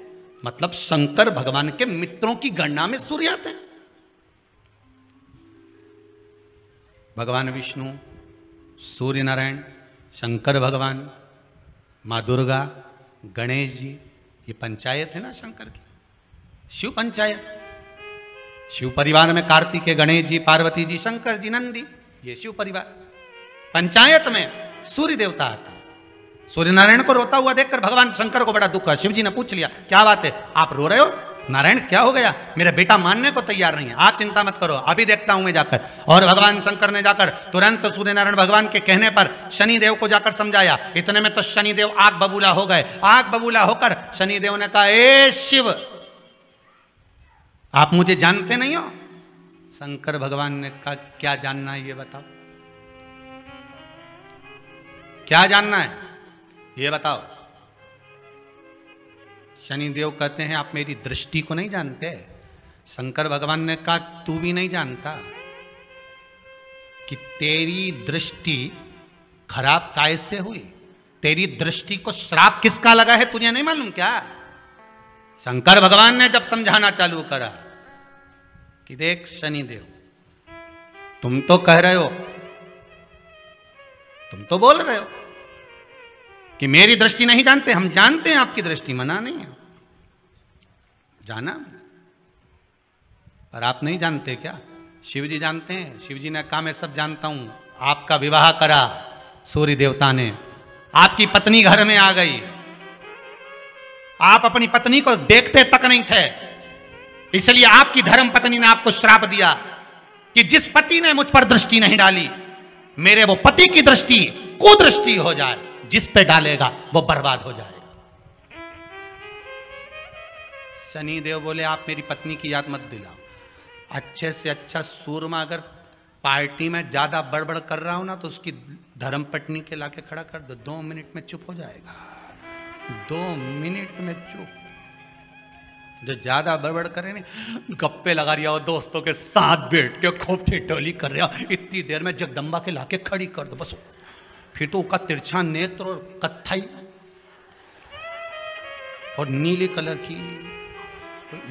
मतलब शंकर भगवान के मित्रों की गणना में सूर्य आते हैं। भगवान विष्णु, सूर्य नारायण, शंकर भगवान, मां दुर्गा, गणेश जी, ये पंचायत है ना शंकर की, शिव पंचायत। शिव परिवार में कार्तिकेय, गणेश जी, पार्वती जी, शंकर जी, नंदी, ये शिव परिवार। पंचायत में सूर्य देवता आता है। सूर्य नारायण को रोता हुआ देखकर भगवान शंकर को बड़ा दुख हुआ। शिव जी ने पूछ लिया, क्या बात है, आप रो रहे हो? नारायण क्या हो गया? मेरा बेटा मानने को तैयार नहीं है। आप चिंता मत करो, अभी देखता हूं मैं जाकर। और भगवान शंकर ने जाकर तुरंत सूर्य नारायण भगवान के कहने पर शनि देव को जाकर समझाया। इतने में तो शनि देव आग बबूला हो गए। आग बबूला होकर शनि देव ने कहा, ए शिव, आप मुझे जानते नहीं हो? शंकर भगवान ने कहा, क्या जानना है ये बताओ, क्या जानना है ये बताओ। शनिदेव कहते हैं, आप मेरी दृष्टि को नहीं जानते। शंकर भगवान ने कहा, तू भी नहीं जानता कि तेरी दृष्टि खराब कैसे हुई, तेरी दृष्टि को श्राप किसका लगा है, तुझे नहीं मालूम क्या? शंकर भगवान ने जब समझाना चालू करा कि देख शनिदेव, तुम तो कह रहे हो, तुम तो बोल रहे हो कि मेरी दृष्टि नहीं जानते, हम जानते हैं आपकी दृष्टि, मना नहीं है, जाना, पर आप नहीं जानते क्या? शिव जी जानते हैं। शिव जी ने कहा, मैं सब जानता हूं। आपका विवाह करा सूर्य देवता ने, आपकी पत्नी घर में आ गई, आप अपनी पत्नी को देखते तक नहीं थे, इसलिए आपकी धर्म पत्नी ने आपको श्राप दिया कि जिस पति ने मुझ पर दृष्टि नहीं डाली, मेरे वो पति की दृष्टि कुदृष्टि हो जाए, जिस पे डालेगा वो बर्बाद हो जाएगा। शनि देव बोले, आप मेरी पत्नी की याद मत दिलाओ। अच्छे से अच्छा सूरमा अगर पार्टी में ज्यादा बड़बड़ कर रहा हो ना, तो उसकी धर्म पत्नी के लाके खड़ा कर दो, 2 मिनट में चुप हो जाएगा, 2 मिनट में चुप। जो ज्यादा बड़बड़ करे नहीं, गप्पे लगा रहा हो, दोस्तों के साथ बैठ के खूब ठिठोली कर रहा हो, इतनी देर में जगदम्बा के लाके खड़ी कर दो बस। फिर तो उसका तिरछा नेत्र और कत्थई और नीले कलर की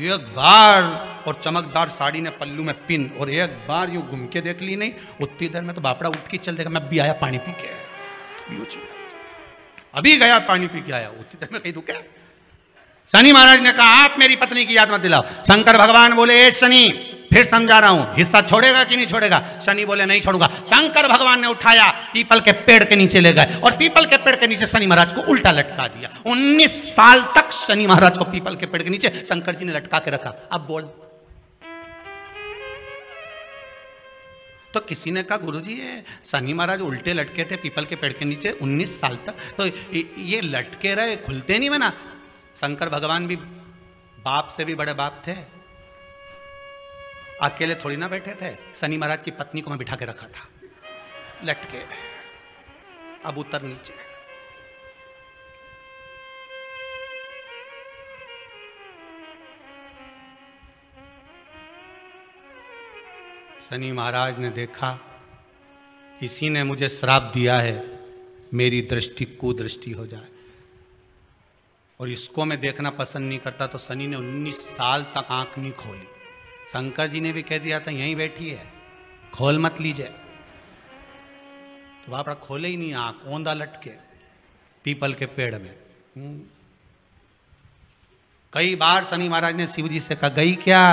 एक बार, और चमकदार साड़ी ने पल्लू में पिन, और एक बार यूं घूम के देख ली नहीं, उतनी देर में तो बापड़ा उठ के चल देगा, मैं भी आया पानी पी के, अभी गया पानी पी के आया, उतनी देर में कहीं रुके। शनि महाराज ने कहा, आप मेरी पत्नी की याद मत दिलाओ। शंकर भगवान बोले, ए शनि, फिर समझा रहा हूं, हिस्सा छोड़ेगा कि नहीं छोड़ेगा? शनि बोले नहीं छोड़ूंगा। शंकर भगवान ने उठाया, पीपल के पेड़ के नीचे ले गए और पीपल के पेड़ के नीचे शनि महाराज को उल्टा लटका दिया। 19 साल तक शनि महाराज को पीपल के पेड़ के नीचे शंकर जी ने लटका के रखा। अब बोल, तो किसी ने कहा गुरुजी ये शनि महाराज उल्टे लटके थे पीपल के पेड़ के नीचे 19 साल तक, तो ये लटके रहे, खुलते नहीं बना? शंकर भगवान भी बाप से भी बड़े बाप थे, अकेले थोड़ी ना बैठे थे। शनि महाराज की पत्नी को मैं बिठा के रखा था, लटके, अब उतर नीचे। शनि महाराज ने देखा इसी ने मुझे श्राप दिया है, मेरी दृष्टि कुदृष्टि हो जाए, और इसको मैं देखना पसंद नहीं करता। तो शनि ने 19 साल तक आंख नहीं खोली। शंकर जी ने भी कह दिया था यहीं बैठी है, खोल मत लीजिए, तो बाप खोले ही नहीं आंख, ओंधा लटके पीपल के पेड़ में। कई बार शनि महाराज ने शिव जी से कहा गई क्या?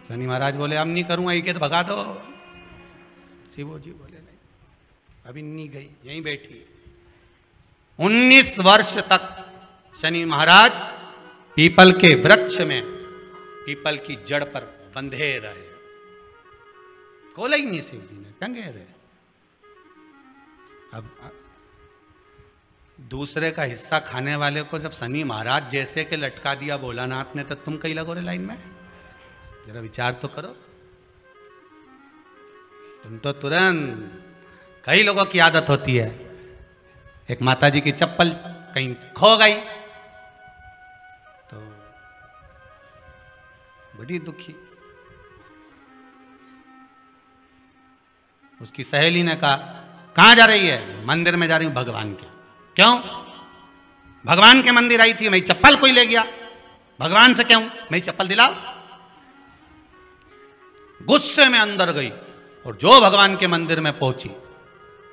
शनि महाराज बोले अब नहीं करूंगा, ये तो भगा दो। शिव जी बोले नहीं, अभी नहीं गई, यहीं बैठी। 19 वर्ष तक शनि महाराज पीपल के वृक्ष में, पीपल की जड़ पर बंधे रहे, खोला ही नहीं शिव जी ने, टंगे रहे। अब दूसरे का हिस्सा खाने वाले को जब शनि महाराज जैसे के लटका दिया भोलानाथ ने, तो तुम कहीं लगो रे लाइन में? जरा विचार तो करो। तुम तो तुरंत, कई लोगों की आदत होती है, एक माता जी की चप्पल कहीं खो गई तो बड़ी दुखी। उसकी सहेली ने कहा कहां जा रही है? मंदिर में जा रही हूं भगवान के। क्यों? भगवान के मंदिर आई थी, मेरी चप्पल कोई ले गया। भगवान से क्यों? मेरी चप्पल दिलाओ। गुस्से में अंदर गई और जो भगवान के मंदिर में पहुंची,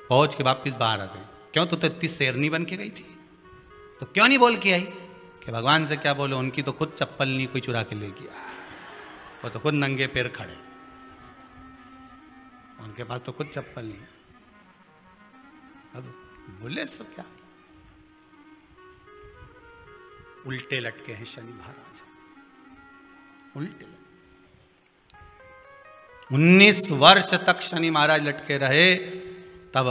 पहुंच के वापिस बाहर आ गई। क्यों? तो इतनी शेरनी बन के गई थी, तो क्यों नहीं बोल के आई कि भगवान से क्या बोलो, उनकी तो खुद चप्पल नहीं कोई चुरा के ले गया, वो तो खुद नंगे पैर खड़े, उनके पास तो खुद चप्पल नहीं। अब बोले सो क्या? उल्टे लटके हैं शनि महाराज, उल्टे। 19 वर्ष तक शनि महाराज लटके रहे। तब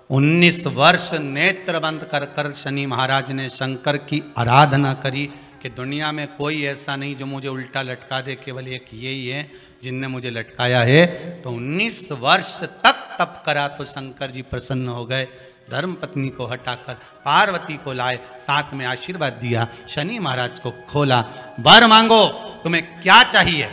19 वर्ष नेत्र बंद कर कर शनि महाराज ने शंकर की आराधना करी कि दुनिया में कोई ऐसा नहीं जो मुझे उल्टा लटका दे, केवल एक यही है जिनने मुझे लटकाया है। तो 19 वर्ष तक तप करा तो शंकर जी प्रसन्न हो गए। धर्म पत्नी को हटाकर पार्वती को लाए, साथ में आशीर्वाद दिया, शनि महाराज को खोला। वर मांगो, तुम्हें क्या चाहिए?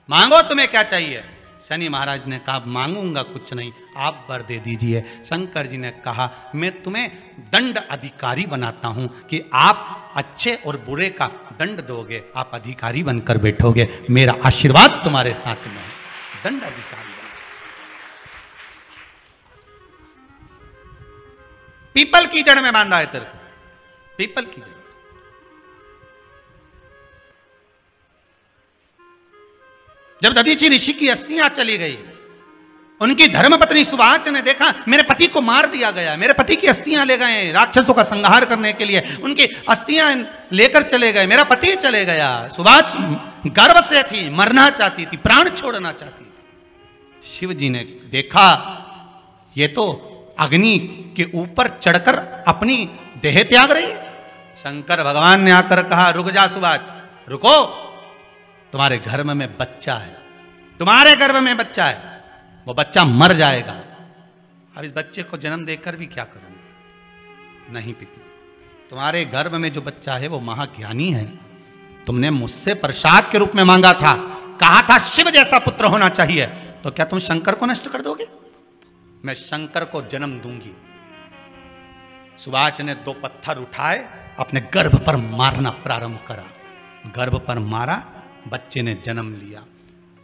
मांगो, तुम्हें क्या चाहिए? शनि महाराज ने कहा मांगूंगा कुछ नहीं, आप वर दे दीजिए। शंकर जी ने कहा मैं तुम्हें दंड अधिकारी बनाता हूं कि आप अच्छे और बुरे का दंड दोगे, आप अधिकारी बनकर बैठोगे, मेरा आशीर्वाद तुम्हारे साथ में है। दंड अधिकारी पीपल की जड़ में बांधा है तेरे को, पीपल की जड़। जब दधीचि ऋषि की अस्थियां चली गई, उनकी धर्मपत्नी सुवाच ने देखा मेरे पति को मार दिया गया, मेरे पति की अस्थियां ले गए राक्षसों का संहार करने के लिए, उनकी अस्थियां लेकर चले गए, मेरा पति चले गया। सुवाच गर्व से थी, मरना चाहती थी, प्राण छोड़ना चाहती थी। शिव जी ने देखा ये तो अग्नि के ऊपर चढ़कर अपनी देह त्याग रही। शंकर भगवान ने आकर कहा रुक जा सुवाच, रुको, तुम्हारे गर्भ में बच्चा है, तुम्हारे गर्भ में बच्चा है, वो बच्चा मर जाएगा। अब इस बच्चे को जन्म देकर भी क्या करूंगी? नहीं पिपली, तुम्हारे गर्भ में जो बच्चा है वो महाज्ञानी है। तुमने मुझसे प्रसाद के रूप में मांगा था, कहा था शिव जैसा पुत्र होना चाहिए, तो क्या तुम शंकर को नष्ट कर दोगे? मैं शंकर को जन्म दूंगी। सुवाच ने 2 पत्थर उठाए, अपने गर्भ पर मारना प्रारंभ करा, गर्भ पर मारा, बच्चे ने जन्म लिया।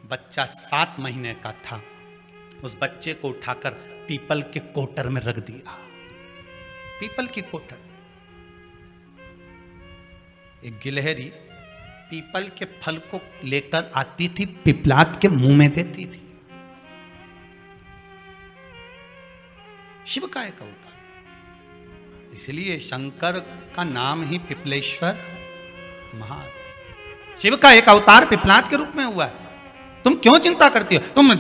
बच्चा 7 महीने का था। उस बच्चे को उठाकर पीपल के कोटर में रख दिया। पीपल की कोठर। एक गिलहरी पीपल के फल को लेकर आती थी, पिपलाद के मुंह में देती थी। शिव का एक अवतार, इसलिए शंकर का नाम ही पिपलेश्वर महादेव। शिव का एक अवतार पिपलाद के रूप में हुआ है। तुम क्यों चिंता करती हो? तुम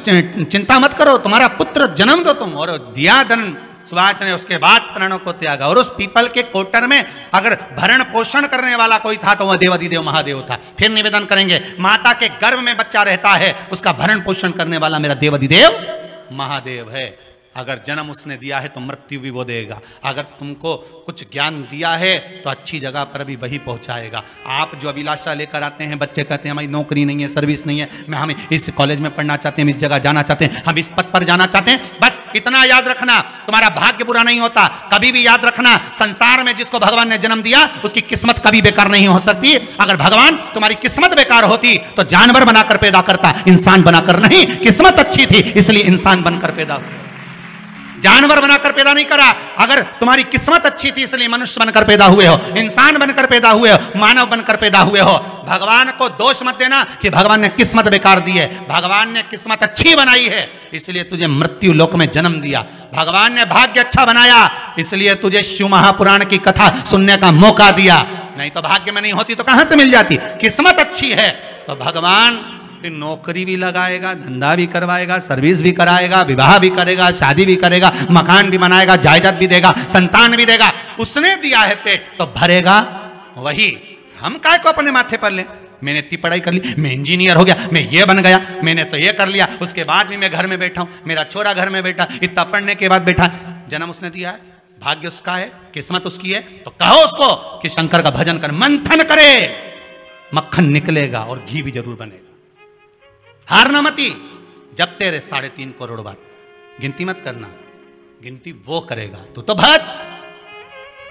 चिंता मत करो, तुम्हारा पुत्र जन्म दो तुम। और दिया धन सुभाष ने, उसके बाद प्राणों को त्यागा। और उस पीपल के कोटर में अगर भरण पोषण करने वाला कोई था तो वह देवाधिदेव महादेव था। फिर निवेदन करेंगे, माता के गर्भ में बच्चा रहता है, उसका भरण पोषण करने वाला मेरा देवाधिदेव महादेव है। अगर जन्म उसने दिया है तो मृत्यु भी वो देगा। अगर तुमको कुछ ज्ञान दिया है तो अच्छी जगह पर भी वही पहुंचाएगा। आप जो अभिलाषा लेकर आते हैं, बच्चे कहते हैं हमारी नौकरी नहीं है, सर्विस नहीं है, हम इस कॉलेज में पढ़ना चाहते हैं, हम इस जगह जाना चाहते हैं, हम इस पद पर जाना चाहते हैं, बस इतना याद रखना, तुम्हारा भाग्य बुरा नहीं होता। कभी भी याद रखना, संसार में जिसको भगवान ने जन्म दिया उसकी किस्मत कभी बेकार नहीं हो सकती। अगर भगवान तुम्हारी किस्मत बेकार होती तो जानवर बनाकर पैदा करता, इंसान बनाकर नहीं। किस्मत अच्छी थी इसलिए इंसान बनकर पैदा हुआ, जानवर बनाकर पैदा नहीं करा। अगर तुम्हारी किस्मत अच्छी थी इसलिए मनुष्य बनकर पैदा हुए हो, इंसान बनकर पैदा हुए हो, मानव बनकर पैदा हुए हो। भगवान को दोष मत देना कि भगवान ने किस्मत बेकार दी है। भगवान ने किस्मत अच्छी बनाई है इसलिए तुझे मृत्यु लोक में जन्म दिया। भगवान ने भाग्य अच्छा बनाया इसलिए तुझे शिव महापुराण की कथा सुनने का मौका दिया। नहीं तो भाग्य में नहीं होती तो कहां से मिल जाती? किस्मत अच्छी है तो भगवान फिर नौकरी भी लगाएगा, धंधा भी करवाएगा, सर्विस भी कराएगा, विवाह भी करेगा, शादी भी करेगा, मकान भी बनाएगा, जायदाद भी देगा, संतान भी देगा। उसने दिया है पेट तो भरेगा वही। हम काय को अपने माथे पर ले? मैंने इतनी पढ़ाई कर ली, मैं इंजीनियर हो गया, मैं ये बन गया, मैंने तो ये कर लिया, उसके बाद भी मैं घर में बैठा हूं, मेरा छोरा घर में बैठा, इतना पढ़ने के बाद बैठा। जन्म उसने दिया है, भाग्य उसका है, किस्मत उसकी है, तो कहो उसको कि शंकर का भजन कर, मंथन करे, मक्खन निकलेगा और घी भी जरूर बनेगा। हारना मती, जब तेरे 3.5 करोड़ बार गिनती मत करना, गिनती वो करेगा। तू तो भज,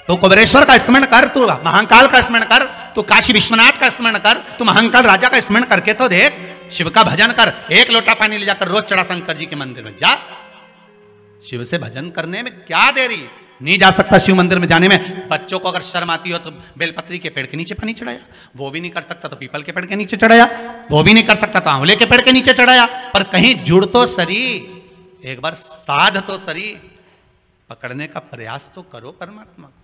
तू कुबेरेश्वर का स्मरण कर, तू महाकाल का स्मरण कर, तू काशी विश्वनाथ का स्मरण कर, तू महाकाल राजा का स्मरण करके तो देख, शिव का भजन कर। 1 लोटा पानी ले जाकर रोज चढ़ा शंकर जी के मंदिर में जा। शिव से भजन करने में क्या देरी? नहीं जा सकता शिव मंदिर में जाने में? बच्चों को अगर शर्म आती हो तो बेलपत्री के पेड़ के नीचे पानी चढ़ाया, वो भी नहीं कर सकता तो पीपल के पेड़ के नीचे चढ़ाया, वो भी नहीं कर सकता तो आंवले के पेड़ के नीचे चढ़ाया। पर कहीं जुड़ तो सरी, एक बार साध तो सरी, पकड़ने का प्रयास तो करो परमात्मा को।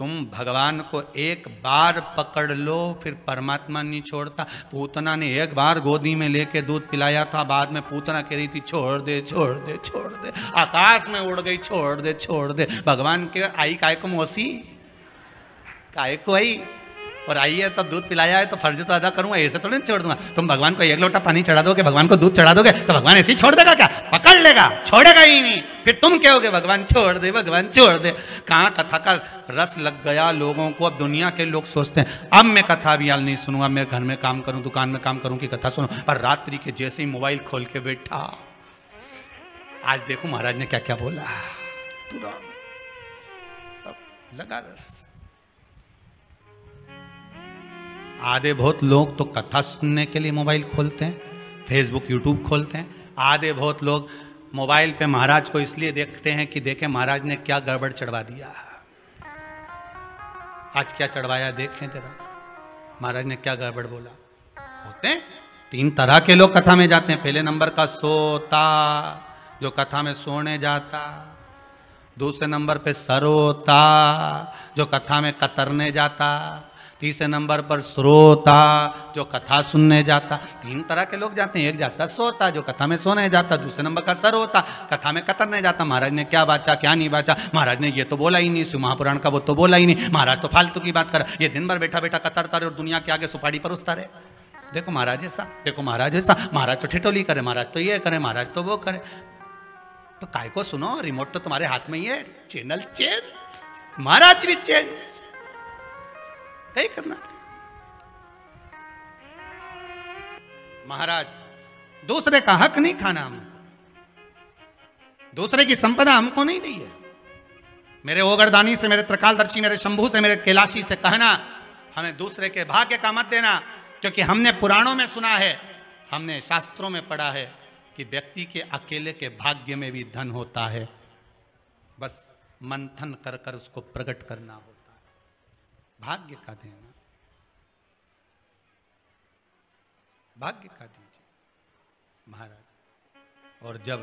तुम भगवान को एक बार पकड़ लो फिर परमात्मा नहीं छोड़ता। पूतना ने एक बार गोदी में लेके दूध पिलाया था, बाद में पूतना कह रही थी छोड़ दे छोड़ दे छोड़ दे, आकाश में उड़ गई, छोड़ दे छोड़ दे। भगवान के आई काय को मौसी, काय को आई, और आई है तो दूध पिलाया है तो फर्ज तो अदा करूंगा, ऐसे थोड़ी नहीं छोड़ दूंगा। तुम भगवान को 1 लोटा पानी चढ़ा दोगे, भगवान को दूध चढ़ा दोगे तो भगवान ऐसे ही छोड़ देगा क्या? पकड़ लेगा, छोड़ेगा ही नहीं। फिर तुम कहोगे भगवान छोड़ दे, भगवान छोड़ दे। कहाँ कथा का रस लग गया लोगों को। अब दुनिया के लोग सोचते हैं अब मैं कथा भी याल नहीं सुनूंगा, मैं घर में काम करूं, दुकान में काम करूं कि कथा सुनूं। पर रात्रि के जैसे ही मोबाइल खोल के बैठा, आज देखो महाराज ने क्या क्या बोला, तुरंत लगा रस। आधे बहुत लोग तो कथा सुनने के लिए मोबाइल खोलते हैं, फेसबुक यूट्यूब खोलते हैं। आधे बहुत लोग मोबाइल पे महाराज को इसलिए देखते हैं कि देखें महाराज ने क्या गड़बड़ चढ़वा दिया, आज क्या चढ़वाया देखें जरा, महाराज ने क्या गड़बड़ बोला। होते हैं 3 तरह के लोग कथा में जाते हैं। पहले नंबर का सोता, जो कथा में सोने जाता। दूसरे नंबर पे सरोता, जो कथा में कतरने जाता। तीसरे नंबर पर श्रोता, जो कथा सुनने जाता। 3 तरह के लोग जाते हैं। एक जाता सोता, जो कथा में सोने जाता। दूसरे नंबर का सरोता, कथा में कतरने जाता। महाराज ने क्या बाचा क्या नहीं बाचा, महाराज ने ये तो बोला ही नहीं, शिव महापुराण का वो तो बोला ही नहीं, महाराज तो फालतू की बात कर। ये दिन भर बैठा बैठा कतरता रहे और दुनिया के आगे सुपाड़ी परोसता रहे। देखो महाराज ऐसा, देखो महाराज ऐसा, महाराज तो ठिठोली करे, महाराज तो ये करे, महाराज तो वो करे। तो काय को सुनो, रिमोट तो तुम्हारे हाथ में ही है, चैनल चेंज, महाराज भी चेंज, कहीं करना। महाराज दूसरे का हक नहीं खाना, हम दूसरे की संपदा हमको नहीं दी है। मेरे ओगरदानी से, मेरे त्रिकालदर्शी, मेरे शंभू से, मेरे कैलाशी से कहना हमें दूसरे के भाग्य का मत देना, क्योंकि हमने पुराणों में सुना है, हमने शास्त्रों में पढ़ा है कि व्यक्ति के अकेले के भाग्य में भी धन होता है। बस मंथन कर कर उसको प्रकट करना होता है। भाग्य का देना, भाग्य का दीजिए महाराज। और जब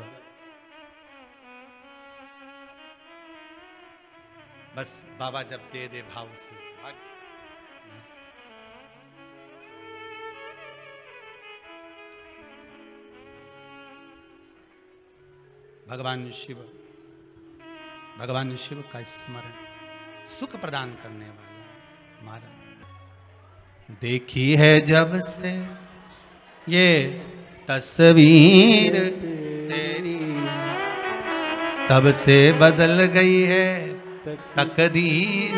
बस बाबा जब दे दे भाव से, भाग्य भगवान शिव का स्मरण सुख प्रदान करने वाला है महाराज। देखी है जब से ये तस्वीर तेरी, तब से बदल गई है तकदीर।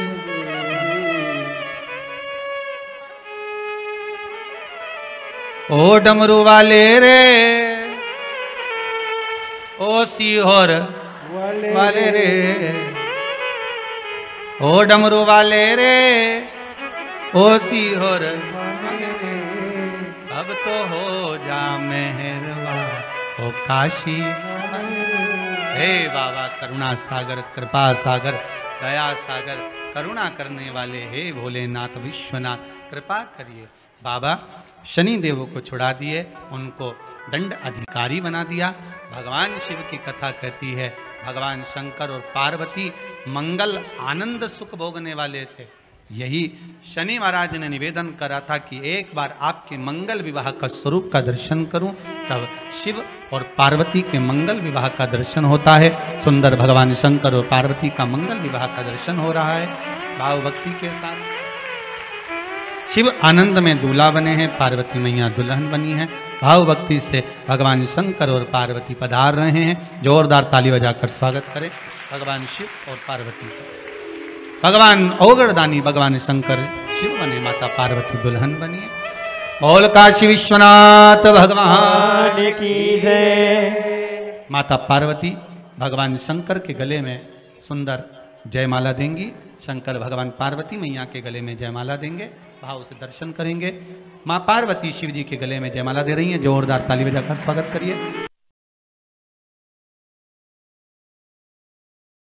ओ डमरू वाले रे, ओ सीहोर वाले रे, ओ डमरू वाले रे, ओ सीहोर वाले रे, अब तो हो जा मेहरबा ओ काशी। हे बाबा करुणा सागर, कृपा सागर, दया सागर, करुणा करने वाले, हे भोलेनाथ विश्वनाथ कृपा करिए। बाबा शनि देव को छुड़ा दिए, उनको दंड अधिकारी बना दिया। भगवान शिव की कथा कहती है भगवान शंकर और पार्वती मंगल आनंद सुख भोगने वाले थे। यही शनि महाराज ने निवेदन करा था कि एक बार आपके मंगल विवाह का स्वरूप का दर्शन करूं, तब शिव और पार्वती के मंगल विवाह का दर्शन होता है। सुंदर भगवान शंकर और पार्वती का मंगल विवाह का दर्शन हो रहा है भाव भक्ति के साथ। शिव आनंद में दूल्हा बने हैं, पार्वती मैया दुल्हन बनी है। भाव भक्ति से भगवान शंकर और पार्वती पधार रहे हैं। जोरदार ताली बजाकर स्वागत करें भगवान शिव और पार्वती का। भगवान औगरदानी भगवान शंकर शिव बने, माता पार्वती दुल्हन बनी है। बोल काशी विश्वनाथ भगवान की जय। माता पार्वती भगवान शंकर के गले में सुंदर जयमाला देंगी, शंकर भगवान पार्वती मैया के गले में जयमाला देंगे। भाव से दर्शन करेंगे। माँ पार्वती शिव जी के गले में जयमाला दे रही हैं। जोरदार ताली बजाकर स्वागत करिए।